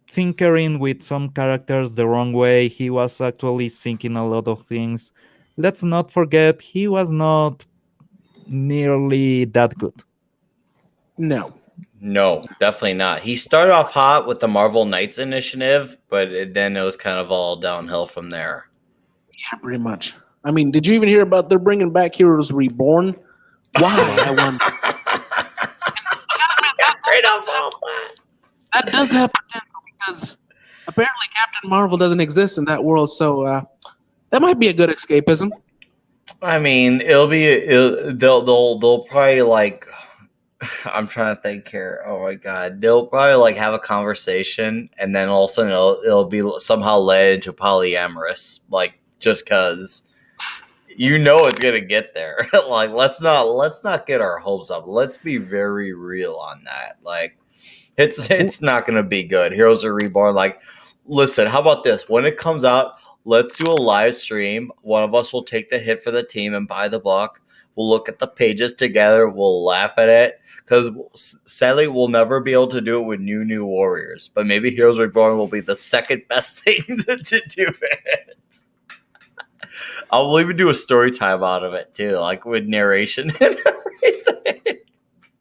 tinkering with some characters the wrong way. He was actually thinking a lot of things. Let's not forget, he was not nearly that good. No. No, definitely not. He started off hot with the Marvel Knights initiative, but then it was kind of all downhill from there. Yeah, pretty much. I mean, did you even hear about they're bringing back Heroes Reborn? Why? I wonder. That does have potential because apparently Captain Marvel doesn't exist in that world, so that might be a good escapism. I mean, they'll probably like. I'm trying to think here. Oh my god, they'll probably like have a conversation, and then all of a sudden it'll be somehow led into polyamorous, like just because it's gonna get there. Like let's not get our hopes up. Let's be very real on that. Like it's not gonna be good. Heroes are Reborn. Like, listen, how about this? When it comes out, let's do a live stream. One of us will take the hit for the team and buy the book. We'll look at the pages together. We'll laugh at it. Because sadly, we'll never be able to do it with New Warriors. But maybe Heroes Reborn will be the second best thing to do it. I'll even do a story time out of it too, like with narration and everything.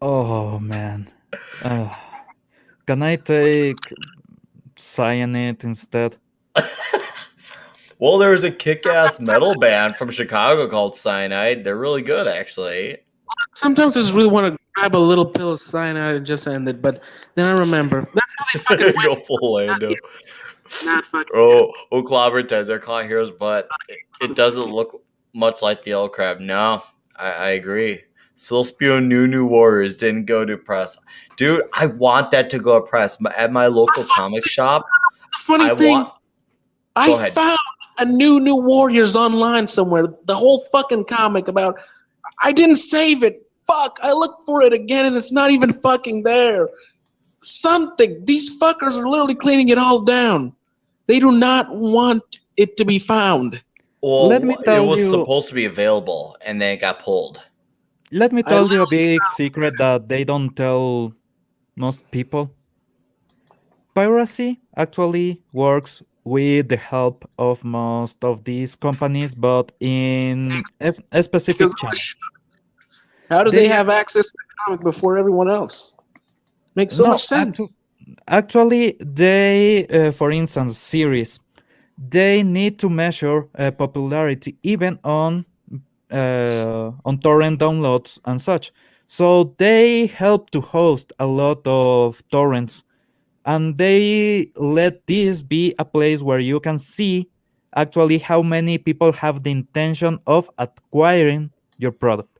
Oh man. Can I take Cyanide instead? Well, there was a kick-ass metal band from Chicago called Cyanide. They're really good, actually. Sometimes I just really want to grab a little pill of cyanide and just end it, but then I remember that's how they fucking Go went. full Lando. Not fucking. Oh, Clobber they're called heroes, but it doesn't look much like the Yellow Crab. No, I agree. Still spewing New Warriors didn't go to press. Dude, I want that to go to press. At my local comic shop, The funny thing, Go I ahead. found a New Warriors online somewhere. The whole fucking comic about. I didn't save it. Fuck! I looked for it again, and it's not even fucking there. Something. These fuckers are literally cleaning it all down. They do not want it to be found. Well, Let me it tell was you- supposed to be available, and then it got pulled. Let me I tell you a big secret that they don't tell most people. Piracy actually works with the help of most of these companies, but in a specific Because channel. how do They- they have access to the comic before everyone else? Makes so No, much sense. Actually, they, for instance, series, they need to measure popularity even on torrent downloads and such. So they help to host a lot of torrents, and they let this be a place where you can see actually how many people have the intention of acquiring your product.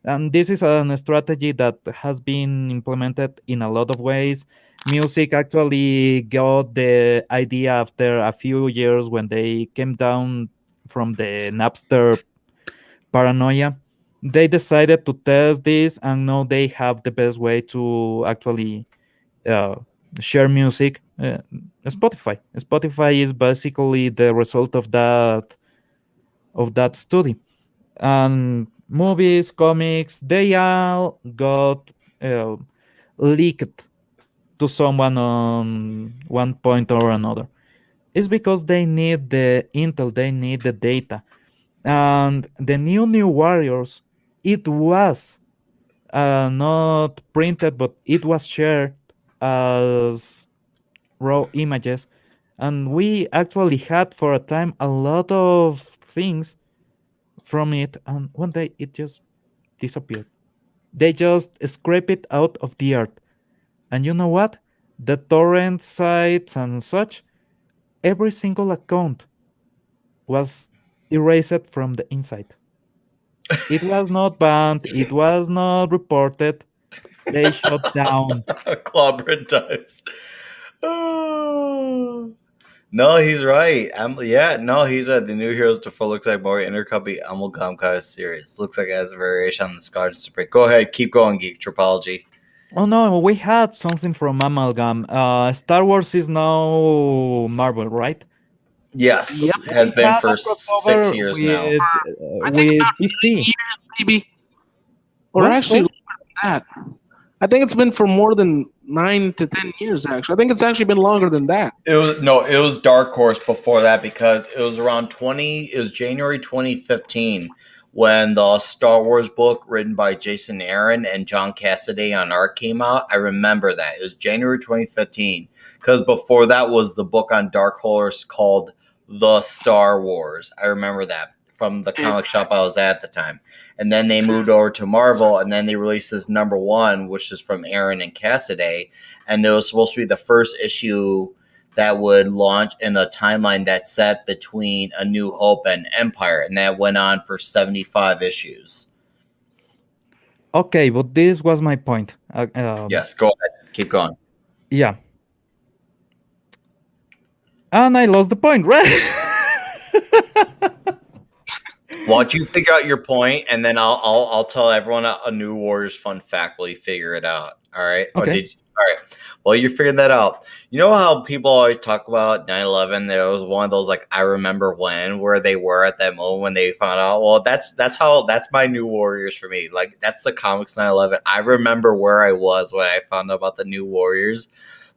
And this is a strategy that has been implemented in a lot of ways. Music actually got the idea after a few years when they came down from the Napster paranoia. They decided to test this, and now they have the best way to actually uh, share music. Spotify. Spotify is basically the result of that study. And movies, comics, they all got leaked to someone on one point or another. It's because they need the intel, they need the data. And the New Warriors, it was not printed, but it was shared as raw images. And we actually had for a time a lot of things from it, and one day it just disappeared. They just scrape it out of the earth. And you know what? The torrent sites and such, every single account was erased from the inside. It was not banned, it was not reported. They shut down. Clobber does. Oh. No, he's right. He's right. The new Heroes to Full looks like more intercompany amalgam kind of series. Looks like it has a variation on the Scarlet Supreme. Go ahead, keep going, Geek Tropology. Oh no, we had something from Amalgam. Star Wars is now Marvel, right? Yes, Yep. it has We been had for a 6 crossover years now. I think with about DC. maybe, or What? actually What? longer than that. I think it's been for more than 9 to 10 years. Actually, I think it's actually been longer than that. It was Dark Horse before that because it was around 20. It was January 2015 when the Star Wars book written by Jason Aaron and John Cassaday on art came out. I remember that. It was January 2015, because before that was the book on Dark Horse called The Star Wars. I remember that from the comic shop I was at the time. And then they moved over to Marvel, and then they released this #1, which is from Aaron and Cassaday, and it was supposed to be the first issue that would launch in a timeline that's set between A New Hope and Empire, and that went on for 75 issues. Okay, but this was my point. Yes, go ahead. Keep going. Yeah. And I lost the point, right? Why don't you figure out your point, and then I'll tell everyone a New Warriors fun fact while you figure it out. All right? Okay. All right. Well, you're figuring that out. You know how people always talk about 9/11? There was one of those like I remember when, where they were at that moment when they found out. Well, that's my New Warriors for me. Like that's the comics 9/11. I remember where I was when I found out about the New Warriors.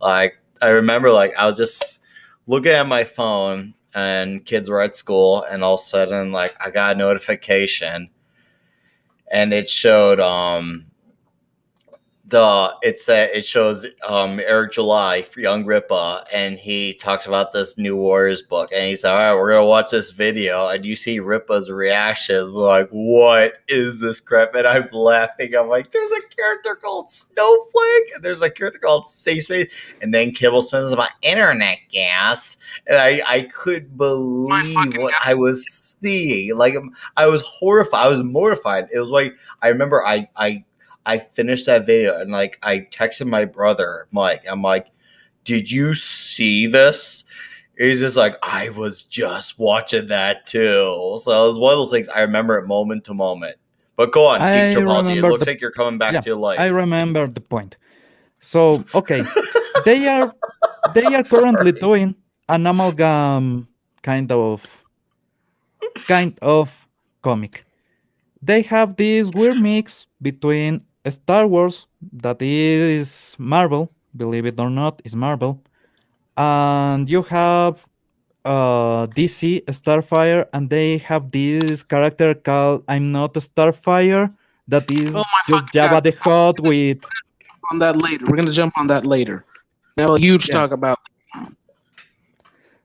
Like I remember, like I was just looking at my phone, and kids were at school, and all of a sudden, like I got a notification, and it showed it shows Eric July, Young Ripa, and he talks about this New Warriors book, and he's like, all right, we're gonna watch this video, and you see Ripa's reaction, like, what is this crap? And I'm laughing. I'm like, there's a character called Snowflake, and there's a character called Safe Space, and then Kibble Smith is about internet gas, and I couldn't believe what I was seeing. Like I was horrified. I was mortified. It was like I remember I finished that video, and like I texted my brother Mike. I'm like, "Did you see this?" He's just like, "I was just watching that too." So it was one of those things I remember it moment to moment. But go on, I Geek Tripology. It remember looks the- like you're coming back to your life. I remember the point. So okay, they are currently doing an amalgam kind of comic. They have this weird mix between Star Wars, that is Marvel, believe it or not, is Marvel, and you have DC Starfire, and they have this character called I'm Not a Starfire, that is Oh my just fucking Jabba God. the Hutt with. On that later. We're gonna jump on that later. Now, huge Yeah. talk about.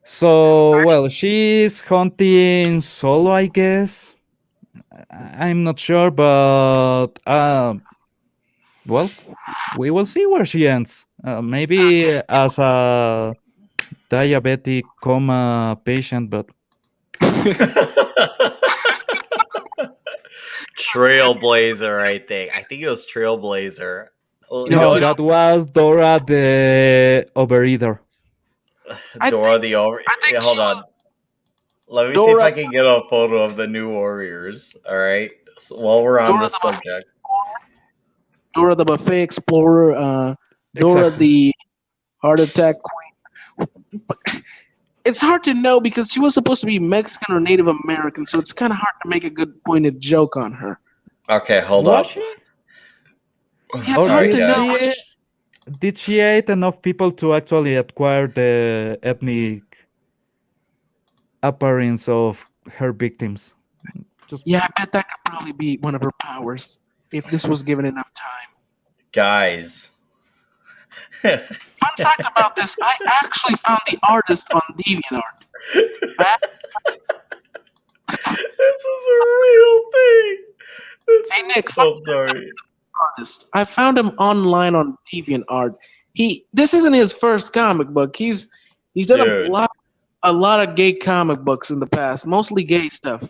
So well, she's hunting solo, I guess. I'm not sure, but well, we will see where she ends. Maybe as a diabetic coma patient, but Trailblazer, I think it was Trailblazer. no, that was Dora the Overeater. Dora the Over. I think Yeah, hold she on. was- Let me see if Dora- I can get a photo of the New Warriors. All right. So while we're on Dora this the- subject, Dora the Buffet Explorer, Dora Exactly. the Heart Attack Queen. It's hard to know because she was supposed to be Mexican or Native American, so it's kind of hard to make a good pointed joke on her. okay, hold Was up. she? Yeah, it's Or hard did to know. she, did she eat enough people to actually acquire the ethnic appearance of her victims? Just Yeah, I bet that could probably be one of her powers if this was given enough time. Guys. Fun fact about this, I actually found the artist on DeviantArt. This is a real thing. Hey, Nick, Oh, sorry. Artist. I found him online on DeviantArt. This isn't his first comic book. He's done Dude. a lot of gay comic books in the past, mostly gay stuff.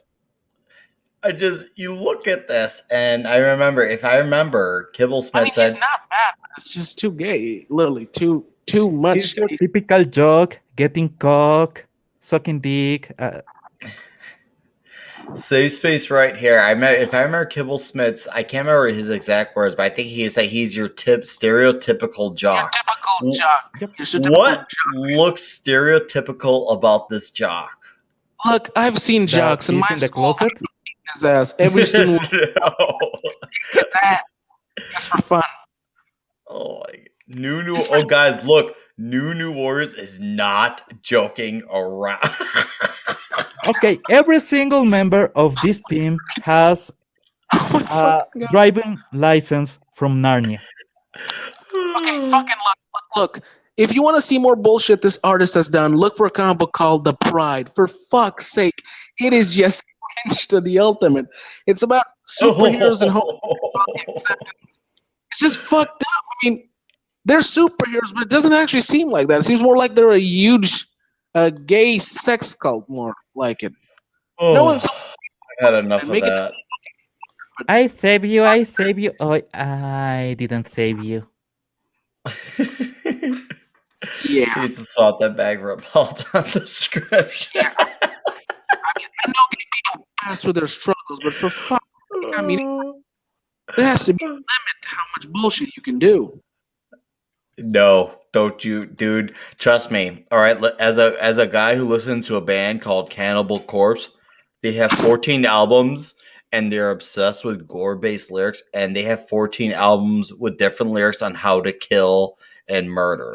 You look at this, and I remember, Kibble Smith I mean, said, he's not bad, but it's just too gay. Literally, too much. Here's your typical joke: getting cock, sucking dick. Safe space right here. If I remember Kibble Smith's, I can't remember his exact words, but I think he said he's your stereotypical Your jock. typical jock. Yep. You're so typical What jock. looks stereotypical about this jock? Look, I've seen That jocks in he's my in the school. closet. His ass. Every student would No. get that just for fun. Oh my! Oh guys, look! New Warriors is not joking around. Okay, every single member of this team has Oh my a fucking god. driving license from Narnia. Okay, fucking look. If you want to see more bullshit this artist has done, look for a comic book called The Pride. For fuck's sake, it is just cringe to the ultimate. It's about superheroes and acceptance. It's just fucked up. I mean, they're superheroes, but it doesn't actually seem like that. It seems more like they're a huge gay sex cult, more like it. No one's I had enough of make it. that. I save you, I save you. Oh, I didn't save you. Yeah, She needs to swap that bag for a Peloton subscription. yeah. I know gay people pass through their struggles, but for fuck, I mean, there has to be a limit to how much bullshit you can do. No, don't you, dude? Trust me. All right, as a guy who listens to a band called Cannibal Corpse, they have 14 albums and they're obsessed with gore-based lyrics, and they have 14 albums with different lyrics on how to kill and murder.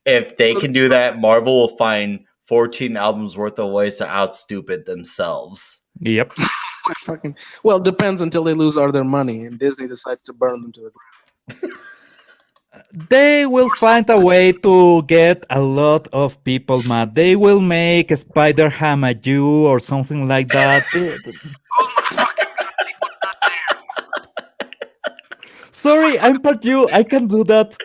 If they can do that, Marvel will find 14 albums worth of ways to outstupid themselves. Yep. Fucking well, it depends until they lose all their money and Disney decides to burn them to the ground. They will find a way to get a lot of people mad. They will make Spider Ham a Jew or something like that. Oh my fucking god, they would not dare. Sorry, I'm part Jew. I can do that.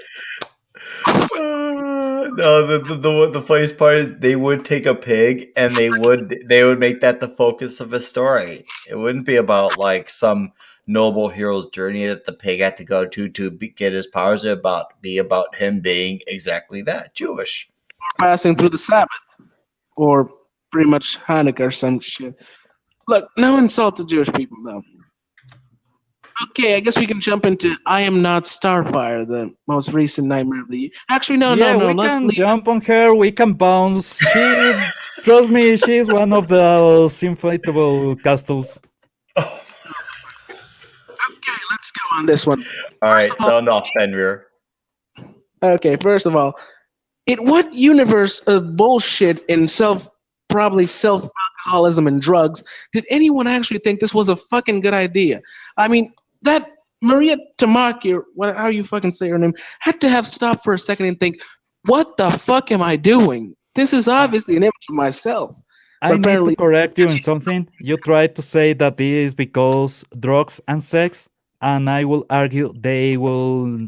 No, the funniest part is they would take a pig and they would make that the focus of a story. It wouldn't be about like some noble hero's journey that the pig had to go to get his powers. It be about him being exactly that, Jewish. Passing through the Sabbath, or pretty much Hanukkah or some shit. Look, no insult to Jewish people though. Okay, I guess we can jump into I Am Not Starfire, the most recent Nightmare of the Year. Actually, no. We Let's can leave. jump on her. We can bounce. Trust me, she's one of those inflatable castles. Okay, let's go on this one. All right, sound off, Fenrir. Okay, first of all, in what universe of bullshit and probably self alcoholism and drugs did anyone actually think this was a fucking good idea? I mean, that Maria Tamaki, or how you fucking say her name, had to have stopped for a second and think, what the fuck am I doing? This is obviously an image of myself. I need to correct you in something. You tried to say that this is because drugs and sex, and I will argue they will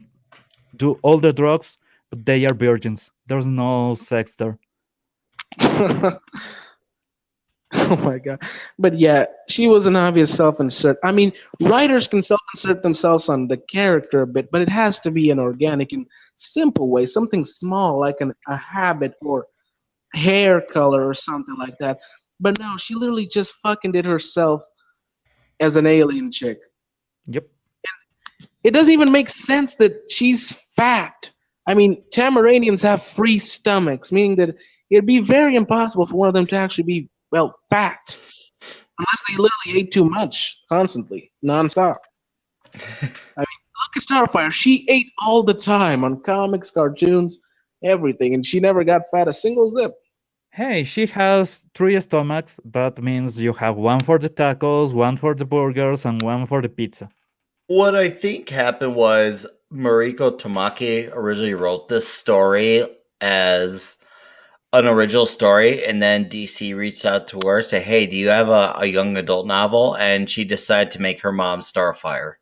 do all the drugs, but they are virgins. There's no sex there. Oh my god. But yeah, she was an obvious self-insert. I mean, writers can self-insert themselves on the character a bit, but it has to be an organic and simple way, something small like a habit or hair color or something like that. But no, she literally just fucking did herself as an alien chick. Yep. It doesn't even make sense that she's fat. I mean, Tamaranians have free stomachs, meaning that it'd be very impossible for one of them to actually be, well, fat. Unless they literally ate too much, constantly, nonstop. I mean, look at Starfire. She ate all the time on comics, cartoons, everything, and she never got fat a single zip. Hey, she has 3 stomachs. That means you have one for the tacos, one for the burgers, and one for the pizza. What I think happened was Mariko Tamaki originally wrote this story as an original story, and then DC reached out to her, say, "Hey, do you have a young adult novel?" And she decided to make her mom Starfire.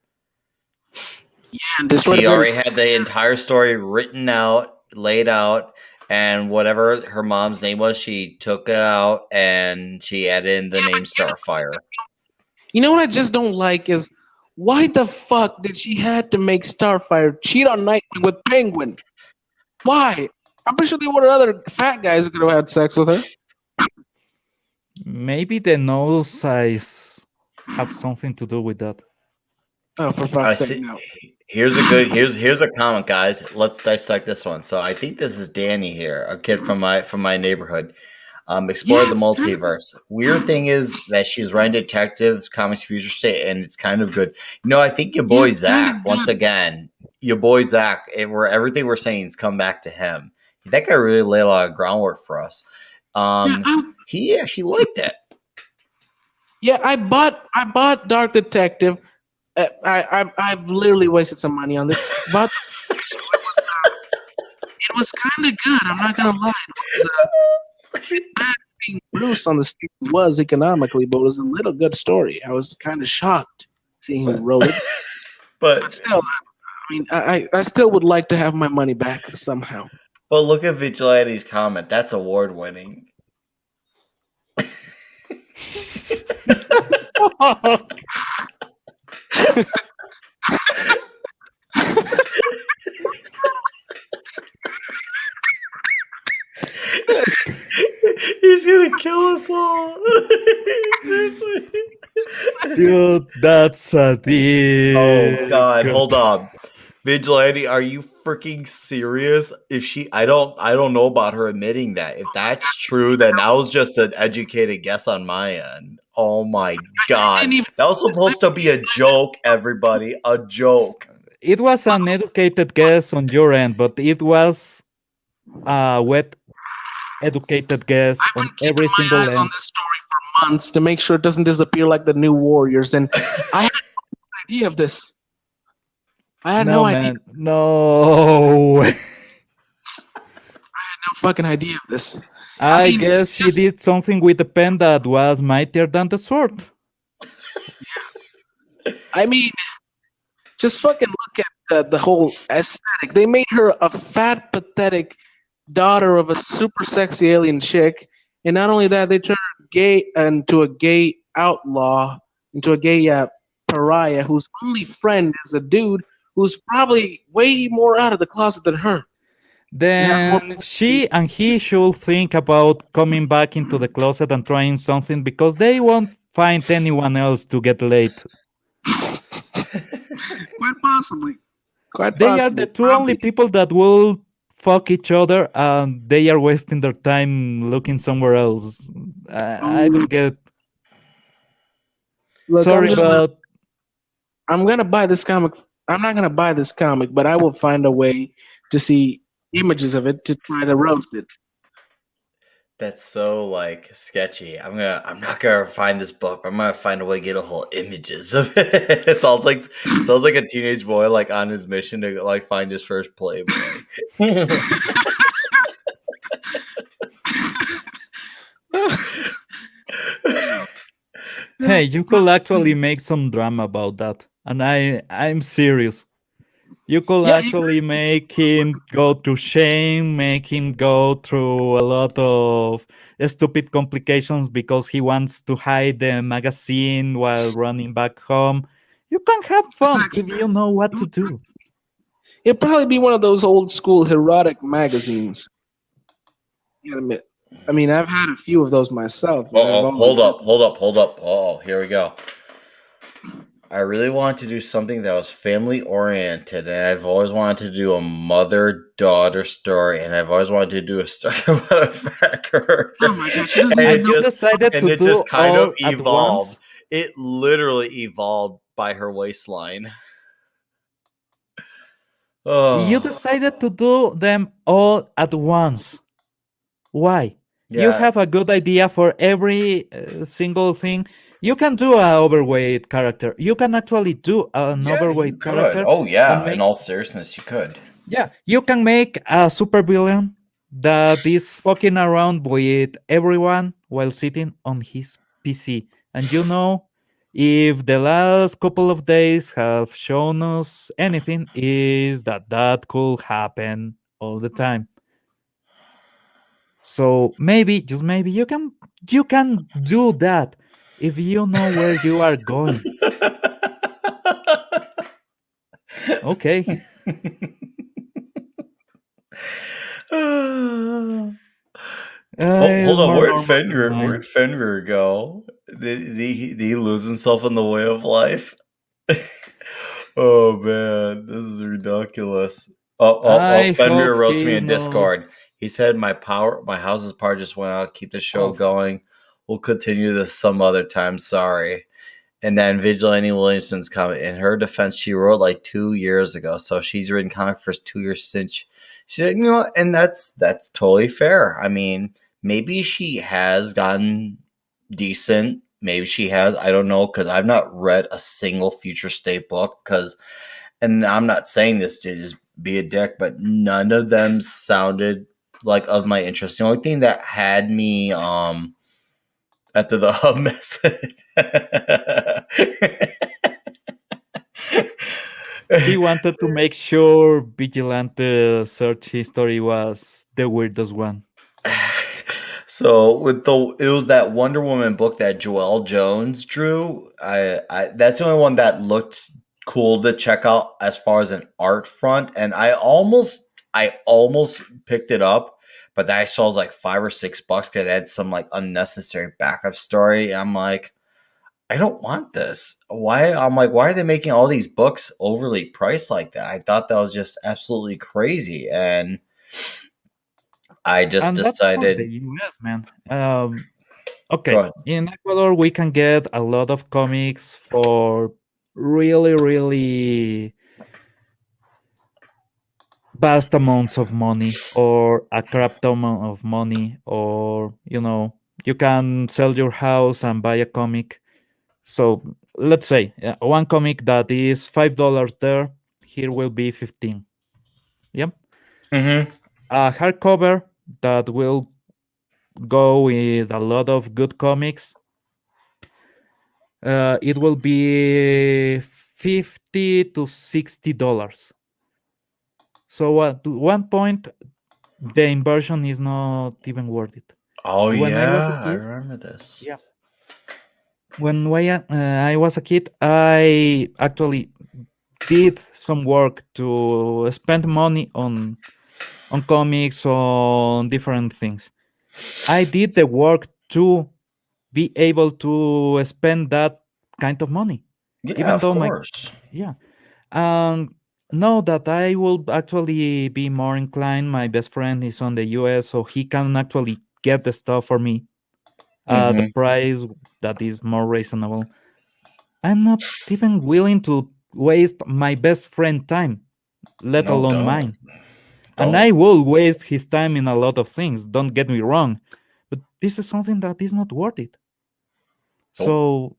Yeah, and this She already had the entire story written out, laid out, and whatever her mom's name was, she took it out and she added in the name Starfire. You know what I just don't like is why the fuck did she had to make Starfire cheat on Nightwing with Penguin? Why? I'm pretty sure there were other fat guys who could have had sex with her. Maybe the nose size have something to do with that. Oh, for fuck's sake, no. Here's a comment, guys. Let's dissect this one. So I think this is Danny here, a kid from my neighborhood. Explore the multiverse. Weird thing is that she's writing Detectives Comics Future State, and it's kind of good. You know, I think your boy Zach, once again, where everything we're saying has come back to him. That guy really laid a lot of groundwork for us. He actually liked it. Yeah, I bought Dark Detective. I've literally wasted some money on this. But it was kind of good. I'm not gonna lie. It was bad being Bruce on the street was economically, but it was a little good story. I was kind of shocked seeing who wrote it, but But still, I mean, I still would like to have my money back somehow. look at Vigilante's comment. That's award winning. He's gonna kill us all. Seriously. Dude, that's a dick. Oh God, hold on. Vigilante, are you freaking serious? If I don't know about her admitting that. If that's true, then that was just an educated guess on my end. Oh my God. Didn't even That was supposed to be a joke, everybody. A joke. It was an educated guess on your end, but it was a wet, educated guess I've been on keeping every my single eyes on end. this story for months to make sure it doesn't disappear like the New Warriors, and I had no idea of this. I had no No, idea. man, no. No fucking idea of this. I mean, guess she just- did something with the pen that was mightier than the sword. I mean, just fucking look at the whole aesthetic. They made her a fat, pathetic daughter of a super sexy alien chick, and not only that, they turned her gay into a gay outlaw, into a gay pariah whose only friend is a dude who's probably way more out of the closet than her. has more- Then she and he should think about coming back into the closet and trying something because they won't find anyone else to get laid. Quite possibly. Quite They are the possibly. two only people that will fuck each other and they are wasting their time looking somewhere else. I don't get. Look, Sorry, but I'm gonna buy this comic. I'm not gonna buy this comic, but I will find a way to see images of it to try to roast it. That's so like sketchy. I'm not gonna find this book. I'm gonna find a way to get a whole images of it. It sounds like a teenage boy like on his mission to like find his first Playboy. hey, you could actually make some drama about that. And I'm serious. You could Yeah, actually make him go through shame, make him go through a lot of stupid complications because he wants to hide the magazine while running back home. You can have fun Sex. if you know what to do. It'd probably be one of those old school erotic magazines. You gotta admit. I mean, I've had a few of those myself. and they've Oh, always- hold up. Oh, here we go. I really wanted to do something that was family oriented, and I've always wanted to do a mother-daughter story, and I've always wanted to do a story about a fat girl. Oh my gosh, she doesn't And even And know. you decided and to it do just kind all of at evolved. once. It literally evolved by her waistline. You Oh, decided to do them all at once. Why? You yeah, have a good idea for every single thing. You can do an overweight character. You can actually do an yeah, you overweight could. character Oh, and yeah. In make all seriousness, you could. yeah, you can make a supervillain that is fucking around with everyone while sitting on his PC. And you know, if the last couple of days have shown us anything, is that that could happen all the time. So maybe, just maybe, you can do that if you know where you are going. Okay. Hold It's on, more normal than mine. Where'd Fenrir go? Did he lose himself in the way of life? Oh man, this is ridiculous. I Fenrir hope wrote to me he's in not. Discord. He said my house's power just went out. Keep the show Oh, going. We'll continue this some other time. Sorry. And then Vigilante Williamson's comment. In her defense, she wrote like 2 years ago, so she's written comic for 2 years since. She said, you know, and that's totally fair. I mean, maybe she has gotten decent maybe she has. I don't know because I've not read a single Future State book. Because, and I'm not saying this to just be a dick, but none of them sounded like of my interest. The only thing that had me after the hub message. He wanted to make sure Vigilante search history was the weirdest one. So with it was that Wonder Woman book that Joelle Jones drew. I that's the only one that looked cool to check out as far as an art front, and I almost picked it up, but that actually was like $5 or $6 because it had some like unnecessary backup story. And I'm like, I don't want this. Why? I'm like, why are they making all these books overly priced like that? I thought that was just absolutely crazy, and I just And that's for the decided. US, man. Go Okay, ahead. in Ecuador, we can get a lot of comics for really, really vast amounts of money, or a crap amount of money, or you can sell your house and buy a comic. So let's say one comic that is $5 there, here will be 15. Yep. Mm-hmm. A hardcover that will go with a lot of good comics, it will be $50 to $60. So at one point, the inversion is not even worth it. Oh When I was a yeah, I kid, remember this. yeah. When I was a kid, I actually did some work to spend money on comics, on different things. I did the work to be able to spend that kind of money, Yeah, even of though course. yeah. And know that I will actually be more inclined. My best friend is on the US, so he can actually get the stuff for me at the Mm-hmm. price that is more reasonable. I'm not even willing to waste my best friend time, let No, alone don't. mine. And Don't. I will waste his time in a lot of things, don't get me wrong. But this is something that is not worth it. Nope. So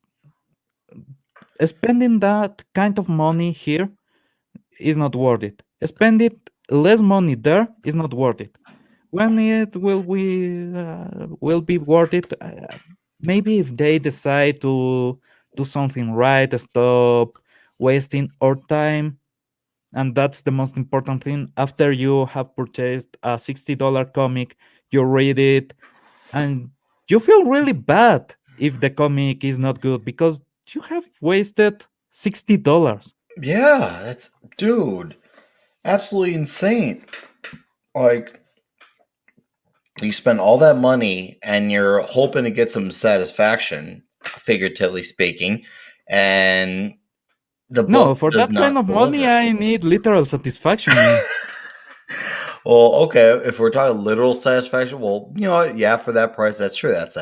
spending that kind of money here is not worth it. Spending less money there is not worth it. When it will be worth it, maybe if they decide to do something right, stop wasting our time, and that's the most important thing. After you have purchased a $60 comic, you read it, and you feel really bad if the comic is not good because you have wasted $60. Yeah, that's dude. Absolutely insane. Like you spend all that money and you're hoping to get some satisfaction, figuratively speaking, and the No, book for does that kind not of money, deliver. I need literal satisfaction, man. Well, okay, if we're talking literal satisfaction, well, you know what? Yeah, for that price, that's true. That's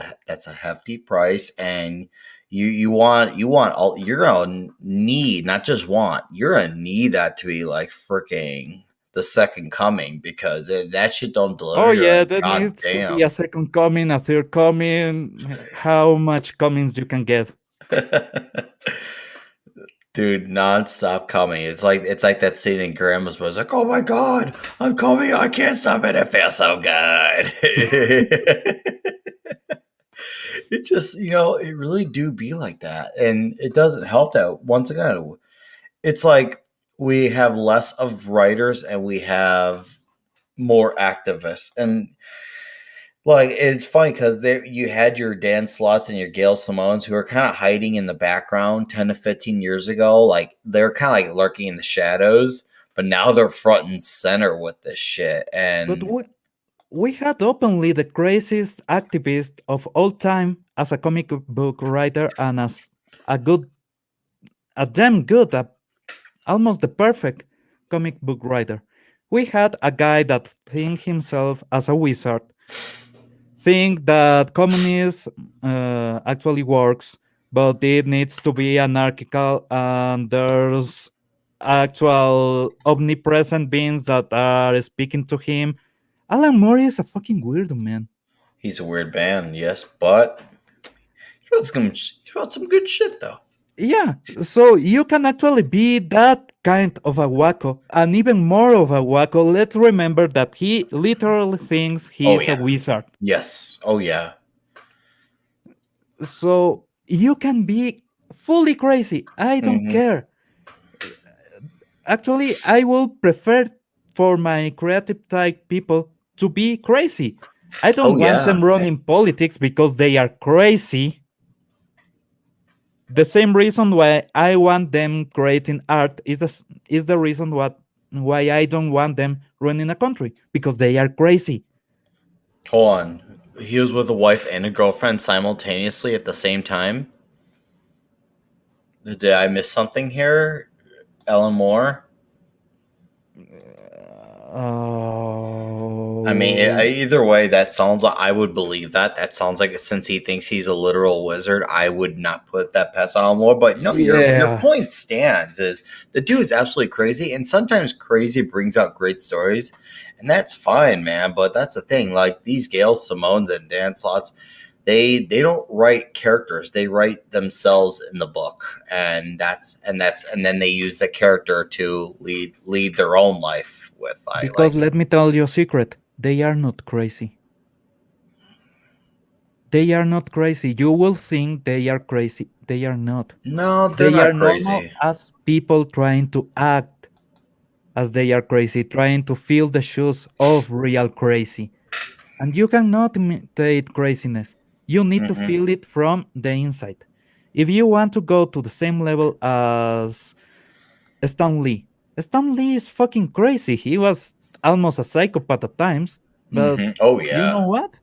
a hefty price, and you want all you're gonna need, not just want. You're gonna need that to be like freaking the second coming because that shit don't deliver. Oh You're yeah, like, there god needs to be damn. a second coming, a third coming. How much comings you can get? Dude, nonstop coming. It's like that scene in Grandma's Boy. It's like, oh my god, I'm coming. I can't stop it. It feels so good. It just, it really do be like that. And it doesn't help that once again, it's like we have less of writers and we have more activists. And like it's funny because you had your Dan Slots and your Gail Simones who are kind of hiding in the background 10 to 15 years ago. Like they're kind of like lurking in the shadows, but now they're front and center with this shit. But And we had openly the craziest activist of all time as a comic book writer and as a good, a damn good, almost the perfect comic book writer. We had a guy that think himself as a wizard, think that communism actually works, but it needs to be anarchical and there's actual omnipresent beings that are speaking to him. Alan Moore is a fucking weirdo, man. he's a weird man, yes, but He wrote some good shit though. Yeah, so you can actually be that kind of a wacko, and even more of a wacko. Let's remember that he literally thinks Oh he's a yeah. wizard. Yes. Oh yeah. So you can be fully crazy. I don't Hmm. care. Actually, I will prefer for my creative type people to be crazy. I don't Oh want yeah. them running politics because they are crazy. The same reason why I want them creating art is the reason why I don't want them running a country because they are crazy. Hold on. He was with a wife and a girlfriend simultaneously at the same time. Did I miss something here? Ellen Moore. I mean, Oh, either way, that sounds like I would believe that. That sounds like since he thinks he's a literal wizard, I would not put that past on more. But no, your yeah. point stands. Is the dude's absolutely crazy, and sometimes crazy brings out great stories, and that's fine, man. But that's the thing. Like these Gail Simones and Dan Slots, they don't write characters; they write themselves in the book, and then they use the character to lead their own life with. I Because like. let me tell you a secret. They are not crazy. They are not crazy. You will think they are crazy. They are not. No, they're They are not normal crazy. as people trying to act as they are crazy, trying to feel the shoes of real crazy. And you cannot imitate craziness. You need to Hmm. feel it from the inside. If you want to go to the same level as Stan Lee, Stan Lee is fucking crazy. He was almost a psychopath at times, Hmm. but Oh you know yeah. what?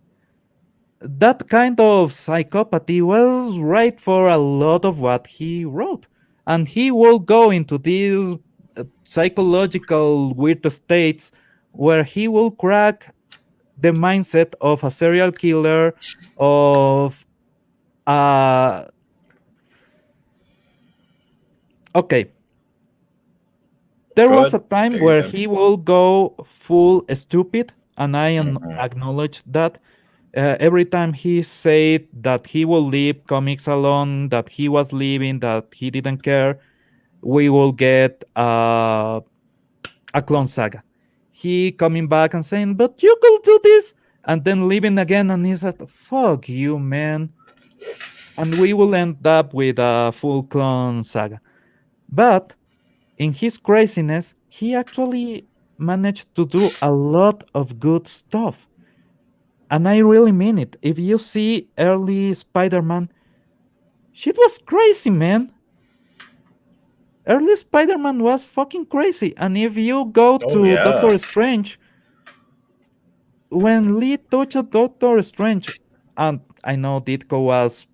That kind of psychopathy was right for a lot of what he wrote. And he will go into these psychological weird states where he will crack the mindset of a serial killer, of uh okay, there Go was a ahead. time There you where go. he will go full stupid, and I Hmm. acknowledge that. Every time he said that he will leave comics alone, that he was leaving, that he didn't care, we will get a clone saga. He coming back and saying, "But you could do this," and then leaving again, and he said, "Fuck you, man," and we will end up with a full clone saga. But in his craziness, he actually managed to do a lot of good stuff. And I really mean it. If you see early Spider Man, shit was crazy, man. Early Spider Man was fucking crazy. And if you go Oh to yeah. Doctor Strange, when Lee touched Doctor Strange, and I know Ditko was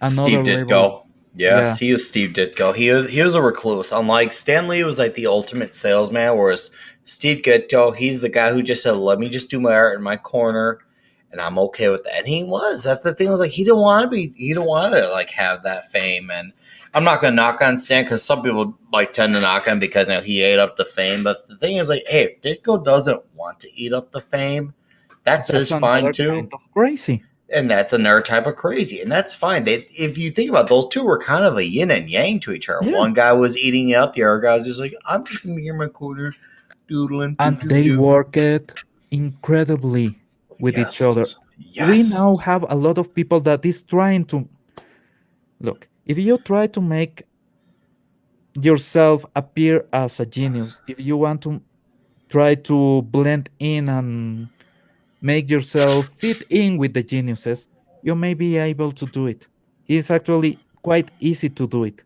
Steve another level. Ditko. Yes, Yeah, he was Steve Ditko. He was a recluse. Unlike Stan Lee was like the ultimate salesman, whereas Steve Ditko, he's the guy who just said, "Let me just do my art in my corner, and I'm okay with that." And he was. That's the thing. Was like he didn't want to be. He didn't want to like have that fame. And I'm not gonna knock on Stan because some people like tend to knock on because you know, he ate up the fame. But the thing is, like, hey, if Ditko doesn't want to eat up the fame, that's that's his fine another kind too. of crazy. And that's another type of crazy, and that's fine. If you think about it, those two were kind of a yin and yang to each other. Yeah. One guy was eating you up, the other guy was just like, I'm just gonna be in my corner, doodling, do And do they do. worked incredibly with each other. Yes, We now yes. have a lot of people that is trying to look. If you try to make yourself appear as a genius, if you want to try to blend in and make yourself fit in with the geniuses, you may be able to do it. It's actually quite easy to do it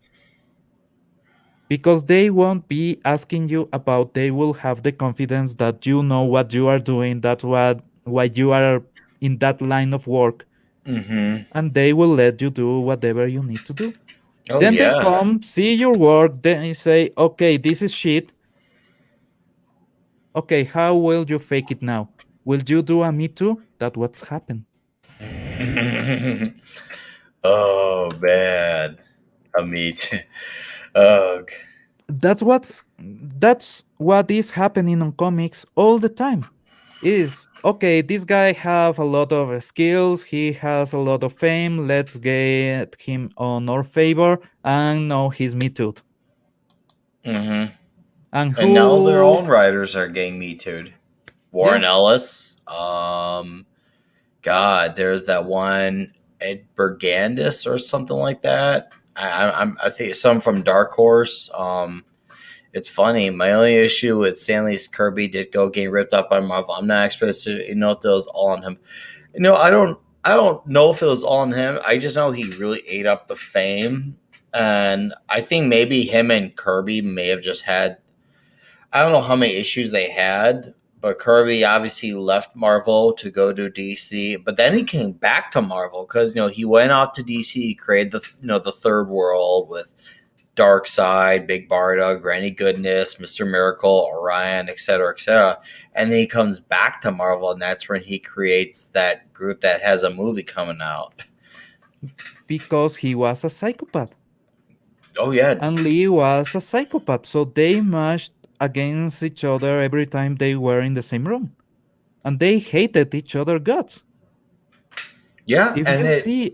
because they won't be asking you about, they will have the confidence that you know what you are doing, that's what why you are in that line of work, Mm-hmm. and they will let you do whatever you need to do. Oh Then they yeah. come, see your work, then they say, okay, this is shit. Okay, how will you fake it now? Will you do a me too? That's what's happened. Oh man, I mean, ugh. That's what is happening on comics all the time. Is okay, this guy have a lot of skills, he has a lot of fame, let's get him on our favor, and now he's Me Too. Mm-hmm. And And now their who, own writers are getting Me Too'd. yeah, Warren Ellis. God, there's that one Ed Bergandis or something like that. I think some from Dark Horse. It's funny. My only issue with Stanley's Kirby did go getting ripped up by Marvel. I'm not expert to know if it was all on him. I don't know if it was all on him. I just know he really ate up the fame. And I think maybe him and Kirby may have just had I don't know how many issues they had, but Kirby obviously left Marvel to go to DC. But then he came back to Marvel because he went off to DC, he created the third world with Dark Side, Big Barda, Granny Goodness, Mister Miracle, Orion, etc., and then he comes back to Marvel, and that's when he creates that group that has a movie coming out. because he was a psychopath. Oh yeah, And Lee was a psychopath, so they matched against each other every time they were in the same room. And they hated each other guts. yeah, If and you it see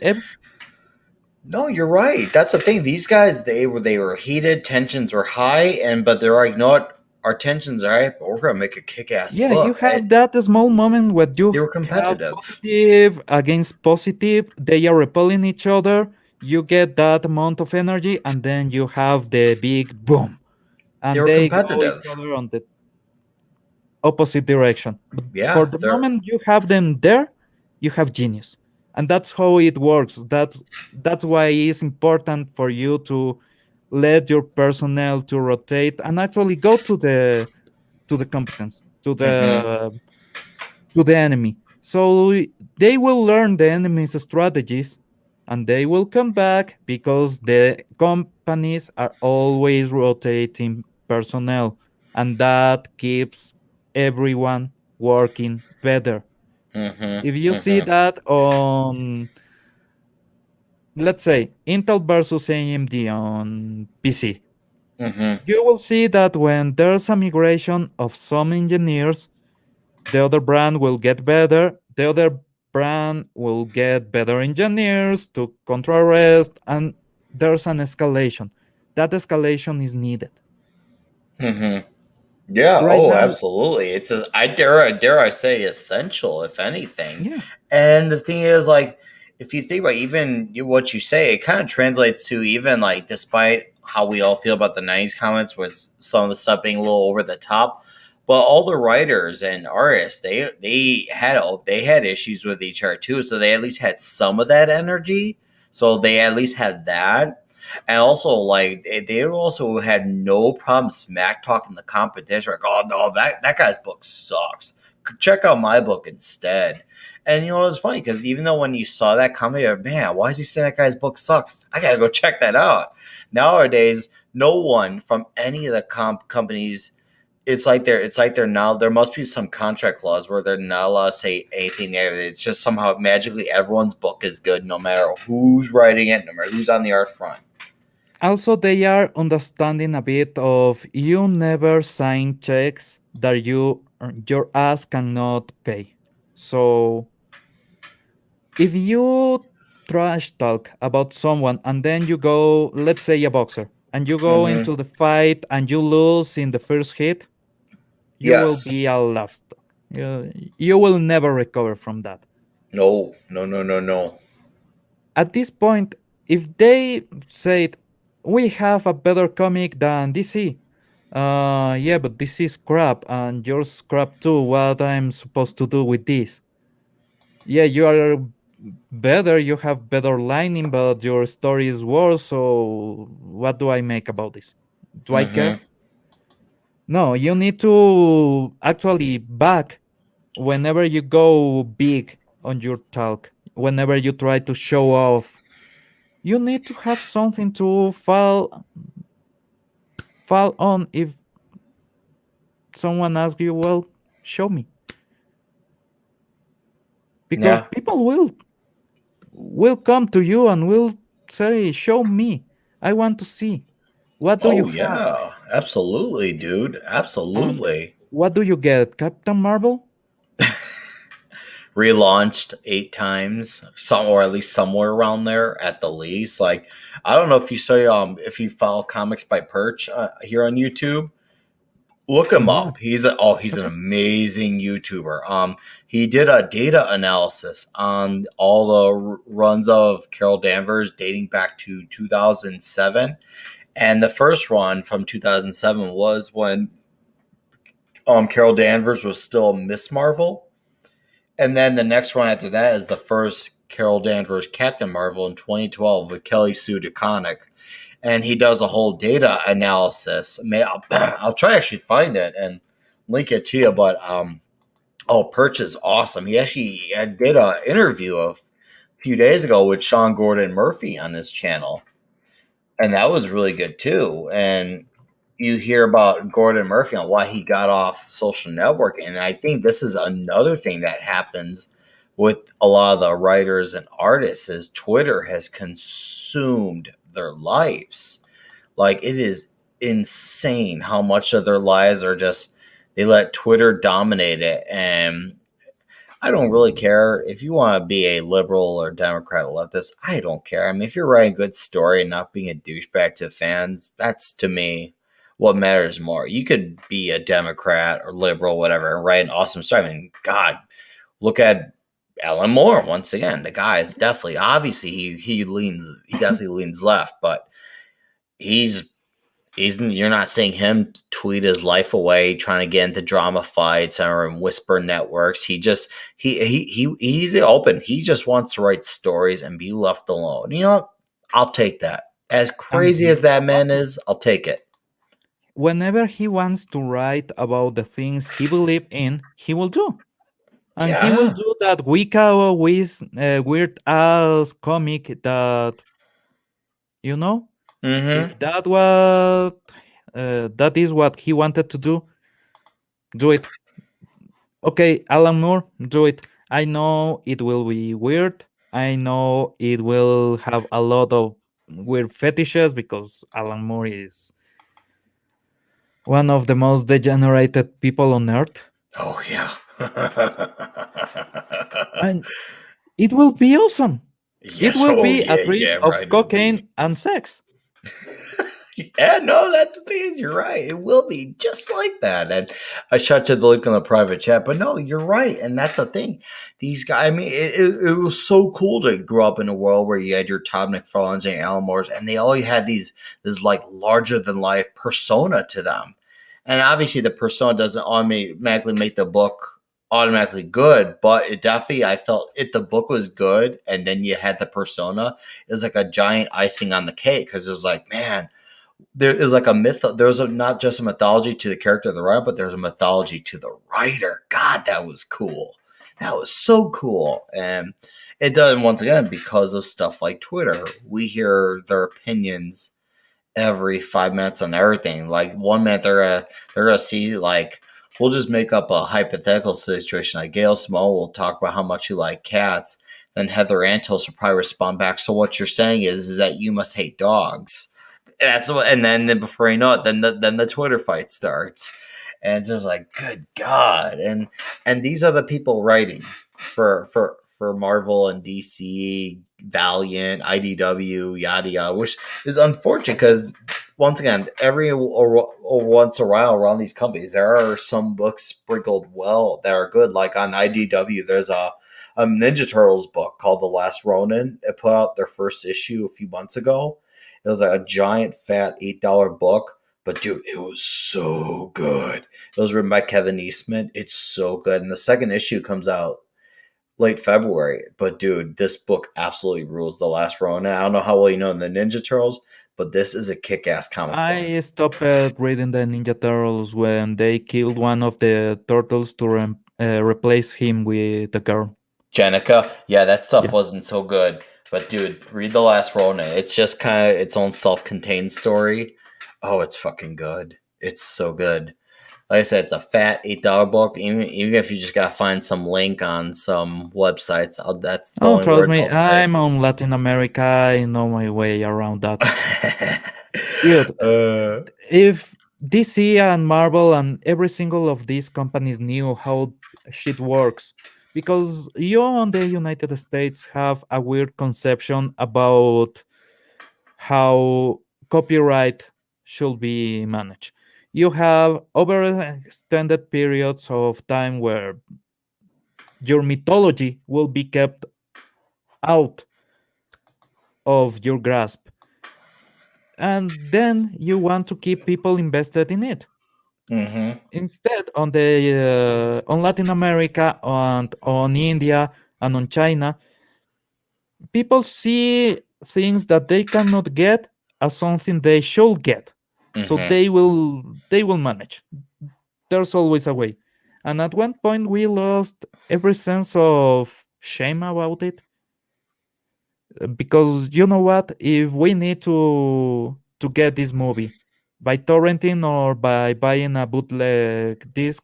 No, you're right. That's the thing. These guys, they were heated, tensions were high, and but they're like, you know what? Our tensions are high, but we're gonna make a kick-ass yeah, you book. have that small moment where you They were have competitive. positive against positive, they are repelling each other, you get that amount of energy, and then you have the big boom, They and were they go each competitive. other on the opposite direction. But for Yeah, the they're. moment you have them there, you have genius. And that's how it works. That's why it's important for you to let your personnel to rotate and actually go to the competence, Mm-hmm. to the enemy. So they will learn the enemy's strategies and they will come back because the companies are always rotating personnel and that keeps everyone working better. If Mm-hmm. you see Mm-hmm. that on, let's say, Intel versus AMD on PC, Mm-hmm. you will see that when there's a migration of some engineers, the other brand will get better, the other brand will get better engineers to contrast, and there's an escalation. That escalation is needed. Mm-hmm. Yeah. Right Oh, now, absolutely. It's I dare I say essential, if anything. yeah, And the thing is, like, if you think about even what you say, it kind of translates to even like, despite how we all feel about the '90s comics, with some of the stuff being a little over the top, but all the writers and artists, they had issues with each other too, so they at least had some of that energy. So they at least had that. And also, like, they also had no problem smack talking the competition. Like, oh no, that guy's book sucks. Check out my book instead. And it was funny because even though when you saw that comment, you're like, man, why is he saying that guy's book sucks? I gotta go check that out. Nowadays, no one from any of the companies, it's like they're now, there must be some contract clause where they're not allowed to say anything negative. It's just somehow magically everyone's book is good no matter who's writing it, no matter who's on the art front. also they are understanding a bit of you never sign checks that your ass cannot pay. So if you trash talk about someone and then you go, let's say a boxer, and you go Mm-hmm. into the fight and you lose in the first hit, you will Yes. be a livestock. You will never recover from that. No, no, no, no, no. At this point, if they said, we have a better comic than DC, yeah, but this is crap and yours crap too. What I'm supposed to do with this? Yeah, you are better, you have better lining, but your story is worse. So what do I make about this? Do I care? Mm-hmm. No, you need to actually back whenever you go big on your talk, whenever you try to show off. You need to have something to fall on if someone asks you, well, show me. Because Yeah. people will come to you and will say, show me. I want to see. What do you Oh have? yeah. Absolutely, dude. And Absolutely. what do you get? Captain Marvel? relaunched 8 times, some or at least somewhere around there at the least. Like I don't know if you say if you follow Comics by Perch here on YouTube. Look him Yeah. up. He's an Okay. amazing YouTuber. He did a data analysis on all the runs of Carol Danvers dating back to 2007, and the first run from 2007 was when Carol Danvers was still Miss Marvel, and then the next one after that is the first Carol Danvers Captain Marvel in 2012 with Kelly Sue DeConnick. And he does a whole data analysis. I'll try to actually find it and link it to you. But Perch is awesome. He actually did an interview a few days ago with Sean Gordon Murphy on his channel, and that was really good too. And you hear about Gordon Murphy on why he got off social networking, and I think this is another thing that happens with a lot of the writers and artists is Twitter has consumed their lives. Like it is insane how much of their lives are just they let Twitter dominate it. And I don't really care if you want to be a liberal or Democrat or leftist. I don't care. I mean, if you're writing a good story and not being a douchebag to fans, that's to me what matters more. You could be a Democrat or liberal, whatever, and write an awesome story. I mean, God, look at Alan Moore once again. The guy is definitely, obviously, he definitely leans left, but he's you're not seeing him tweet his life away trying to get into drama fights or in whisper networks. He's open. He just wants to write stories and be left alone. You know what? I'll take that. As And crazy as that man is, I'll take it. whenever he wants to write about the things he believes in, he will do. And he will Yeah. do that Wicca with weird ass comic that, you know, Mm-hmm. if that is what he wanted to do it. Okay, Alan Moore, do it. I know it will be weird. I know it will have a lot of weird fetishes because Alan Moore is one of the most degenerated people on earth. Oh yeah. And it will be awesome. It Yes. will Oh be a yeah. trip Yeah. of Right. It'll be. cocaine and sex. Yeah, no, that's the thing. You're right. It will be just like that. And I shot you the link on the private chat, but no, you're right. And that's the thing. These guys, I mean, it was so cool to grow up in a world where you had your Todd McFarlanes and Alan Moores, and they all had this like larger than life persona to them. And obviously, the persona doesn't automatically make the book automatically good, but it definitely, I felt if the book was good and then you had the persona, it was like a giant icing on the cake because it was like, man, there is like a myth. There's not just a mythology to the character of the writer, but there's a mythology to the writer. God, that was cool. That was so cool. And it does, once again, because of stuff like Twitter. We hear their opinions every 5 minutes on everything. Like one minute they're gonna see like we'll just make up a hypothetical situation. Like Gail Small will talk about how much you like cats. Then Heather Antos will probably respond back. So what you're saying is that you must hate dogs. That's what, and then before you know it, then the Twitter fight starts, and it's just like, good God, and these are the people writing for Marvel and DC, Valiant, IDW, yada yada, which is unfortunate because once again, every or once in a while around these companies, there are some books sprinkled well that are good. Like on IDW, there's a Ninja Turtles book called The Last Ronin. It put out their first issue a few months ago. It was like a giant fat $8 book, but dude, it was so good. It was written by Kevin Eastman. It's so good. And the second issue comes out late February. But dude, this book absolutely rules. The Last Ronin. I don't know how well you know the Ninja Turtles, but this is a kick-ass comic book. I stopped reading the Ninja Turtles when they killed one of the turtles to replace him with a girl. Jenica, yeah, that stuff Yeah. wasn't so good. But dude, read The Last Ronin. It's just kind of its own self-contained story. Oh, it's fucking good. It's so good. Like I said, it's a fat $8 book. Even if you just gotta find some link on some websites, that's the Oh, only trust words me, I'll say. I'm on Latin America. I know my way around that. Dude, uh, if DC and Marvel and every single of these companies knew how shit works, because you on the United States have a weird conception about how copyright should be managed. You have overextended periods of time where your mythology will be kept out of your grasp, and then you want to keep people invested in it. Mm-hmm. Instead, on Latin America and on India and on China, people see things that they cannot get as something they should get. So Mm-hmm. they will manage. There's always a way. And at one point we lost every sense of shame about it, because you know what, if we need to get this movie by torrenting or by buying a bootleg disc,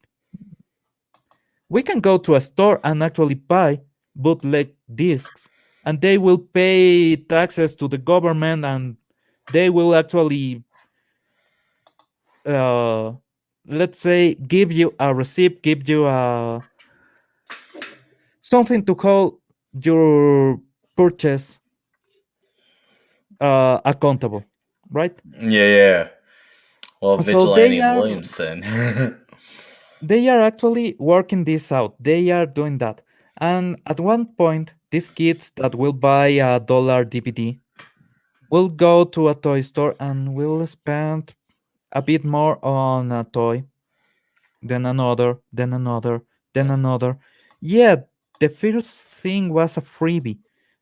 we can go to a store and actually buy bootleg discs, and they will pay taxes to the government, and they will actually uh let's say give you a receipt, give you a something to call your purchase accountable, right? Yeah, yeah. Well, So they Vigilante are Williamson. they are actually working this out. They are doing that. And at one point, these kids that will buy a dollar DVD will go to a toy store and will spend a bit more on a toy, then another, then another, then another. Yeah, the first thing was a freebie,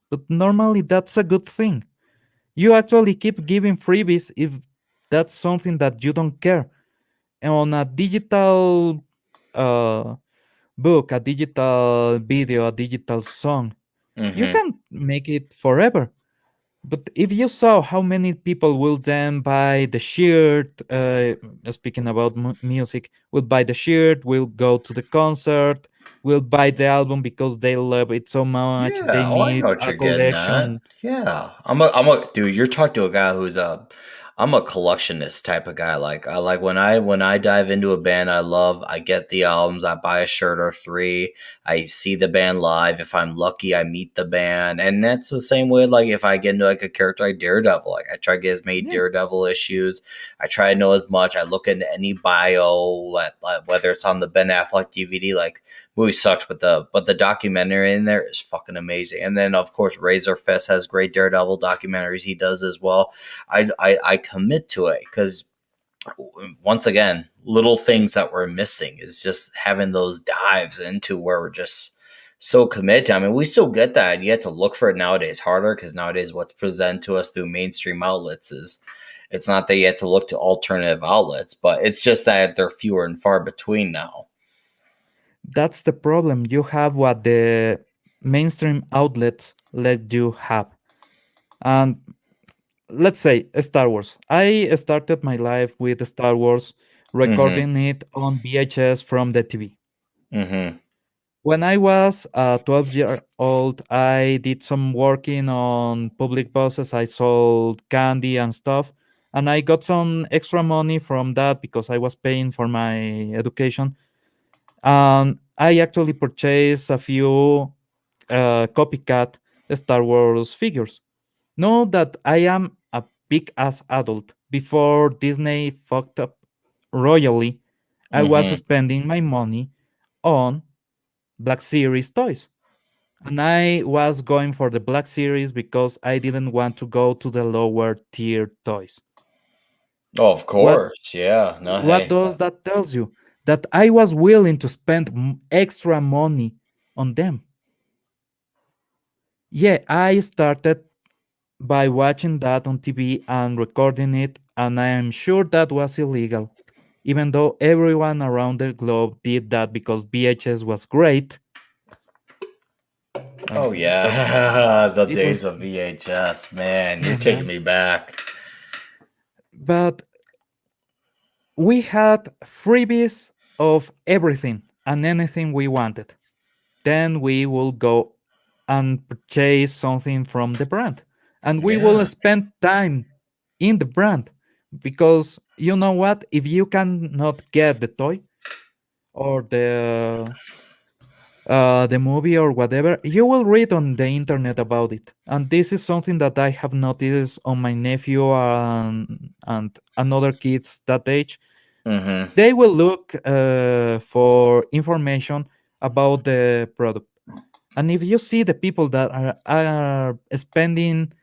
but normally that's a good thing. You actually keep giving freebies if that's something that you don't care. And on a digital uh, book, a digital video, a digital song, you Mm-hmm. can make it forever. But if you saw how many people will then buy the shirt, speaking about music, will buy the shirt, will go to the concert, will buy the album because they love it so much, they Yeah, oh, I know need what a you're getting at. collection. Yeah, I'm a dude. You're talking to a guy I'm a collectionist type of guy. Like I like when I dive into a band I love, I get the albums, I buy a shirt or three, I see the band live. If I'm lucky, I meet the band, and that's the same way. Like if I get into like a character like Daredevil, like I try to get as many Yeah, Daredevil issues. I try to know as much. I look into any bio, like whether it's on the Ben Affleck DVD, like movie sucks, but the documentary in there is fucking amazing. And then of course Razor Fist has great Daredevil documentaries he does as well. I commit to it because once again, little things that we're missing is just having those dives into where we're just so committed. I mean, we still get that. You have to look for it nowadays harder because nowadays what's presented to us through mainstream outlets is it's not that you have to look to alternative outlets, but it's just that they're fewer and far between now. that's the problem. You have what the mainstream outlets let you have. And let's say Star Wars. I started my life with Star Wars, Mm-hmm. recording it on VHS from the TV. Mm-hmm. When I was 12-year-old, I did some working on public buses. I sold candy and stuff, and I got some extra money from that because I was paying for my education. And I actually purchased a few copycat Star Wars figures. Know that I am a big ass adult. Before Disney fucked up royally, I was Mm-hmm. spending my money on Black Series toys. And I was going for the Black Series because I didn't want to go to the lower tier toys. Oh, of What course. Yeah. No, what hey. does that tells you? That I was willing to spend extra money on them. Yeah, I started by watching that on TV and recording it, and I am sure that was illegal. Even though everyone around the globe did that because VHS was great, Oh but yeah, the it days was, of VHS, man. You're yeah, taking man. me back. But we had freebies of everything and anything we wanted. Then we will go and purchase something from the brand. And we will Yeah. spend time in the brand because you know what? If you cannot get the toy or the movie or whatever, you will read on the internet about it. And this is something that I have noticed on my nephew and another kids that age. Mm-hmm. They will look for information about the product. And if you see the people that are spending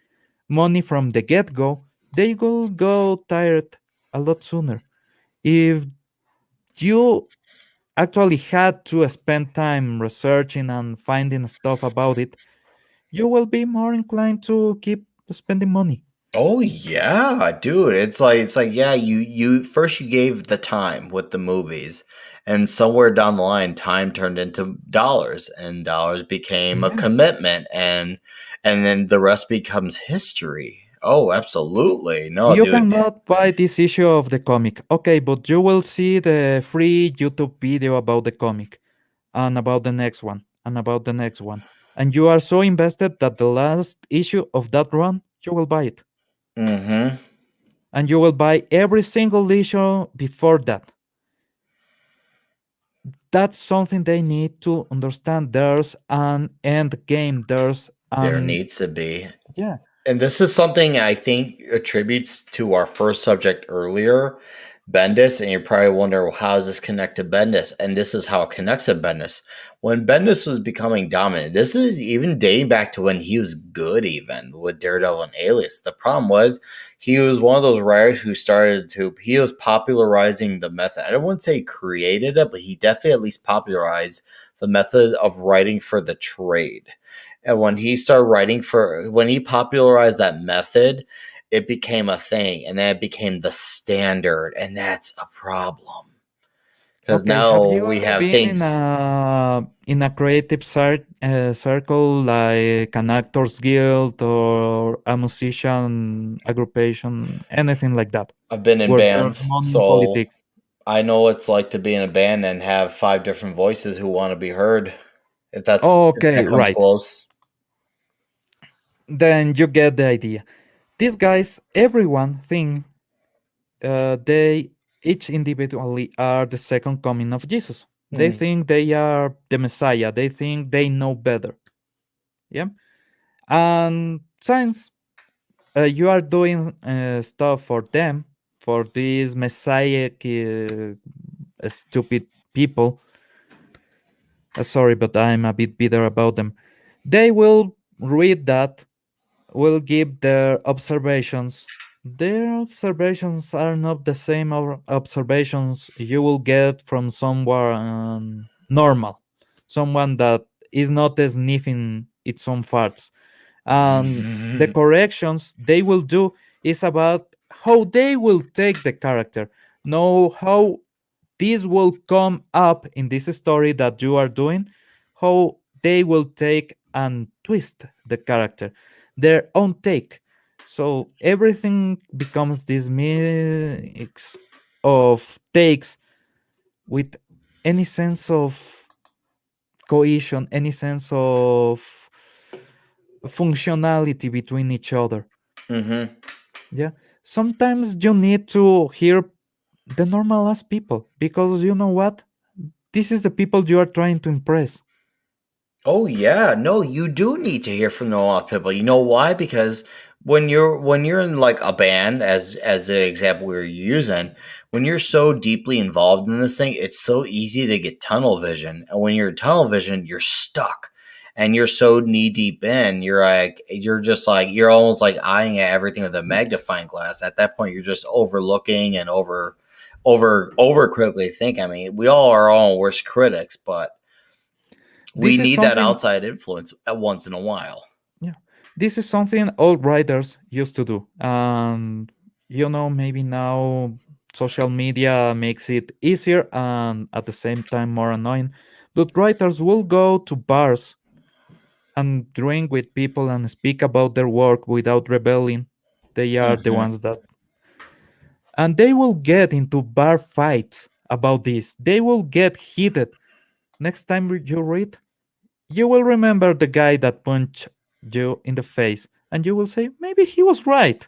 money from the get go, they will go tired a lot sooner. If you actually had to spend time researching and finding stuff about it, you will be more inclined to keep spending money. Oh yeah, dude. It's like yeah, you first you gave the time with the movies, and somewhere down the line time turned into dollars, and dollars became a Yeah. commitment, and then the rest becomes history. Oh, absolutely. No, You dude. cannot buy this issue of the comic. Okay, but you will see the free YouTube video about the comic and about the next one and about the next one. And you are so invested that the last issue of that run, you will buy it. Mm-hmm. And you will buy every single issue before that. That's something they need to understand. There's an end game. There's There an needs to be. yeah. And this is something I think attributes to our first subject earlier, Bendis. And you probably wonder, well, how does this connect to Bendis? And this is how it connects to Bendis. When Bendis was becoming dominant, this is even dating back to when he was good, even with Daredevil and Alias. The problem was he was one of those writers who he was popularizing the method. I don't want to say created it, but he definitely at least popularized the method of writing for the trade. And when he popularized that method, it became a thing, and then it became the standard, and that's a problem because Okay, have now you we ever have been things. in a creative circle like an actors guild or a musician aggregation, anything like that, I've been in where there's bands, money in so politics? I know what it's like to be in a band and have five different voices who want to be heard. If Okay, that comes right. close. Then you get the idea. These guys, everyone think they each individually are the second coming of Jesus. They Mm. think they are the Messiah. They think they know better. Yeah, and since you are doing stuff for them, for these messianic stupid people. Sorry, but I'm a bit bitter about them. They will read that, will give their observations. Their observations are not the same observations you will get from someone normal, someone that is not sniffing its own farts. And the corrections they will do is about how they will take the character, know how this will come up in this story that you are doing, how they will take and twist the character, their own take. So everything becomes this mix of takes with any sense of cohesion, any sense of functionality between each other. Mm-hmm. Yeah. Sometimes you need to hear the normal ass people because you know what? This is the people you are trying to impress. Oh yeah, no, you do need to hear from a lot of people. You know why? Because when you're in like a band, as the example we were using, when you're so deeply involved in this thing, it's so easy to get tunnel vision. And when you're tunnel vision, you're stuck. And you're so knee deep in, you're almost like eyeing at everything with a magnifying glass. At that point, you're just overlooking and over critically think. I mean, we all are our own worst critics, but we This is need that something, outside influence at once in a while. yeah, this is something old writers used to do. And, maybe now social media makes it easier and at the same time more annoying. But writers will go to bars and drink with people and speak about their work without rebelling. They are the Hmm. ones that. And they will get into bar fights about this. They will get heated. Next time you read, you will remember the guy that punched you in the face, and you will say, maybe he was right.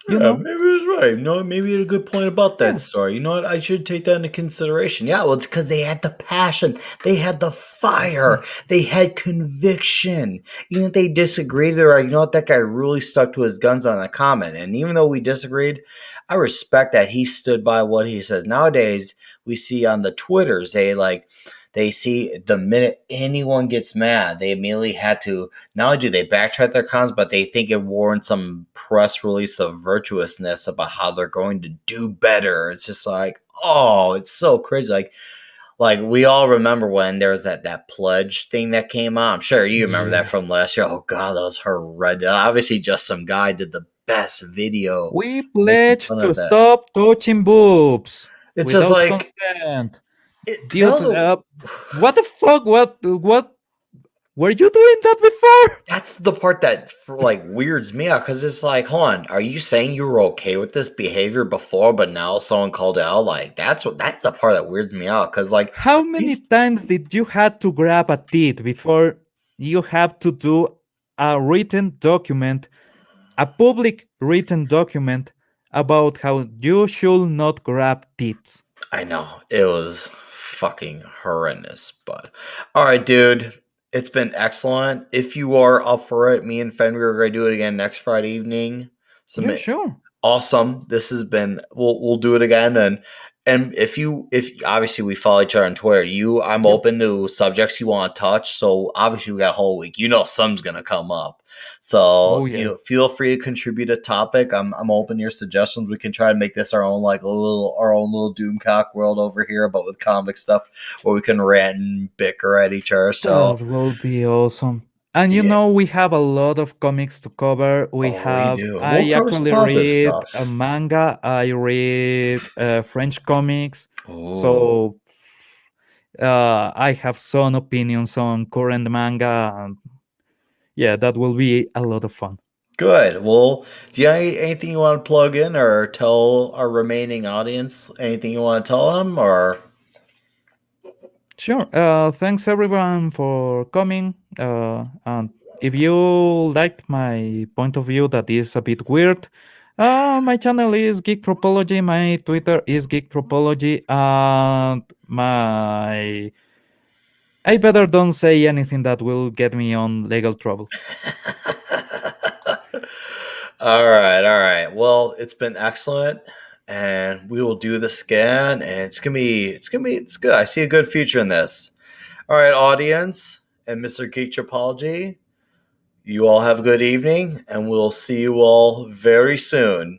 You Yeah, know? maybe he's right. You know, maybe he had a good point about that Yeah. story. You know what? I should take that into consideration. Yeah, well, it's because they had the passion, they had the fire, they had conviction. Even if they disagreed, they're like, you know what? That guy really stuck to his guns on a comment. And even though we disagreed, I respect that he stood by what he says. Nowadays, we see on the Twitters, they see the minute anyone gets mad, they immediately had to not only do they backtrack their comments, but they think it warrants some press release of virtuousness about how they're going to do better. It's just like, oh, it's so crazy. Like we all remember when there was that pledge thing that came out. I'm sure you remember that Yeah. from last year. Oh god, that was horrendous. Obviously, just some guy did the best video We making pledge fun to of that. stop touching boobs It's just without like consent. that Dude, was a what the fuck? What? Were you doing that before? That's the part that weirds me out because it's like, hold on, are you saying you were okay with this behavior before, but now someone called it out? Like that's the part that weirds me out because like How many these, times did you had to grab a teeth before you have to do a written document, a public written document about how you should not grab teeth? I know it was fucking horrendous, but all right, dude, it's been excellent. If you are up for it, me and Fenrir are gonna do it again next Friday evening. Yeah, Submit sure. awesome. This has been we'll do it again and if obviously we follow each other on Twitter, I'm Yep. open to subjects you want to touch. So obviously we got a whole week. You know something's gonna come up. Oh So yeah. feel free to contribute a topic. I'm open to your suggestions. We can try to make this our own our own little Doomcock world over here, but with comic stuff where we can rant and bicker at each other. So That will be awesome. And you yeah. know, we have a lot of comics to cover. Oh, we do. We'll I cover some actually positive read a stuff. manga. I read French comics. Oh. So I have some opinions on current manga. And yeah, that will be a lot of fun. Good. Well, do you have anything you want to plug in or tell our remaining audience? Anything you want to tell them or Sure. Thanks everyone for coming. And if you liked my point of view, that is a bit weird. My channel is Geek Tropology. My Twitter is Geek Tropology, and my I better don't say anything that will get me on legal trouble. All right, all right. Well, it's been excellent and we will do this again and it's good. I see a good future in this. All right, audience and Mr. Geek Tropology, you all have a good evening and we'll see you all very soon.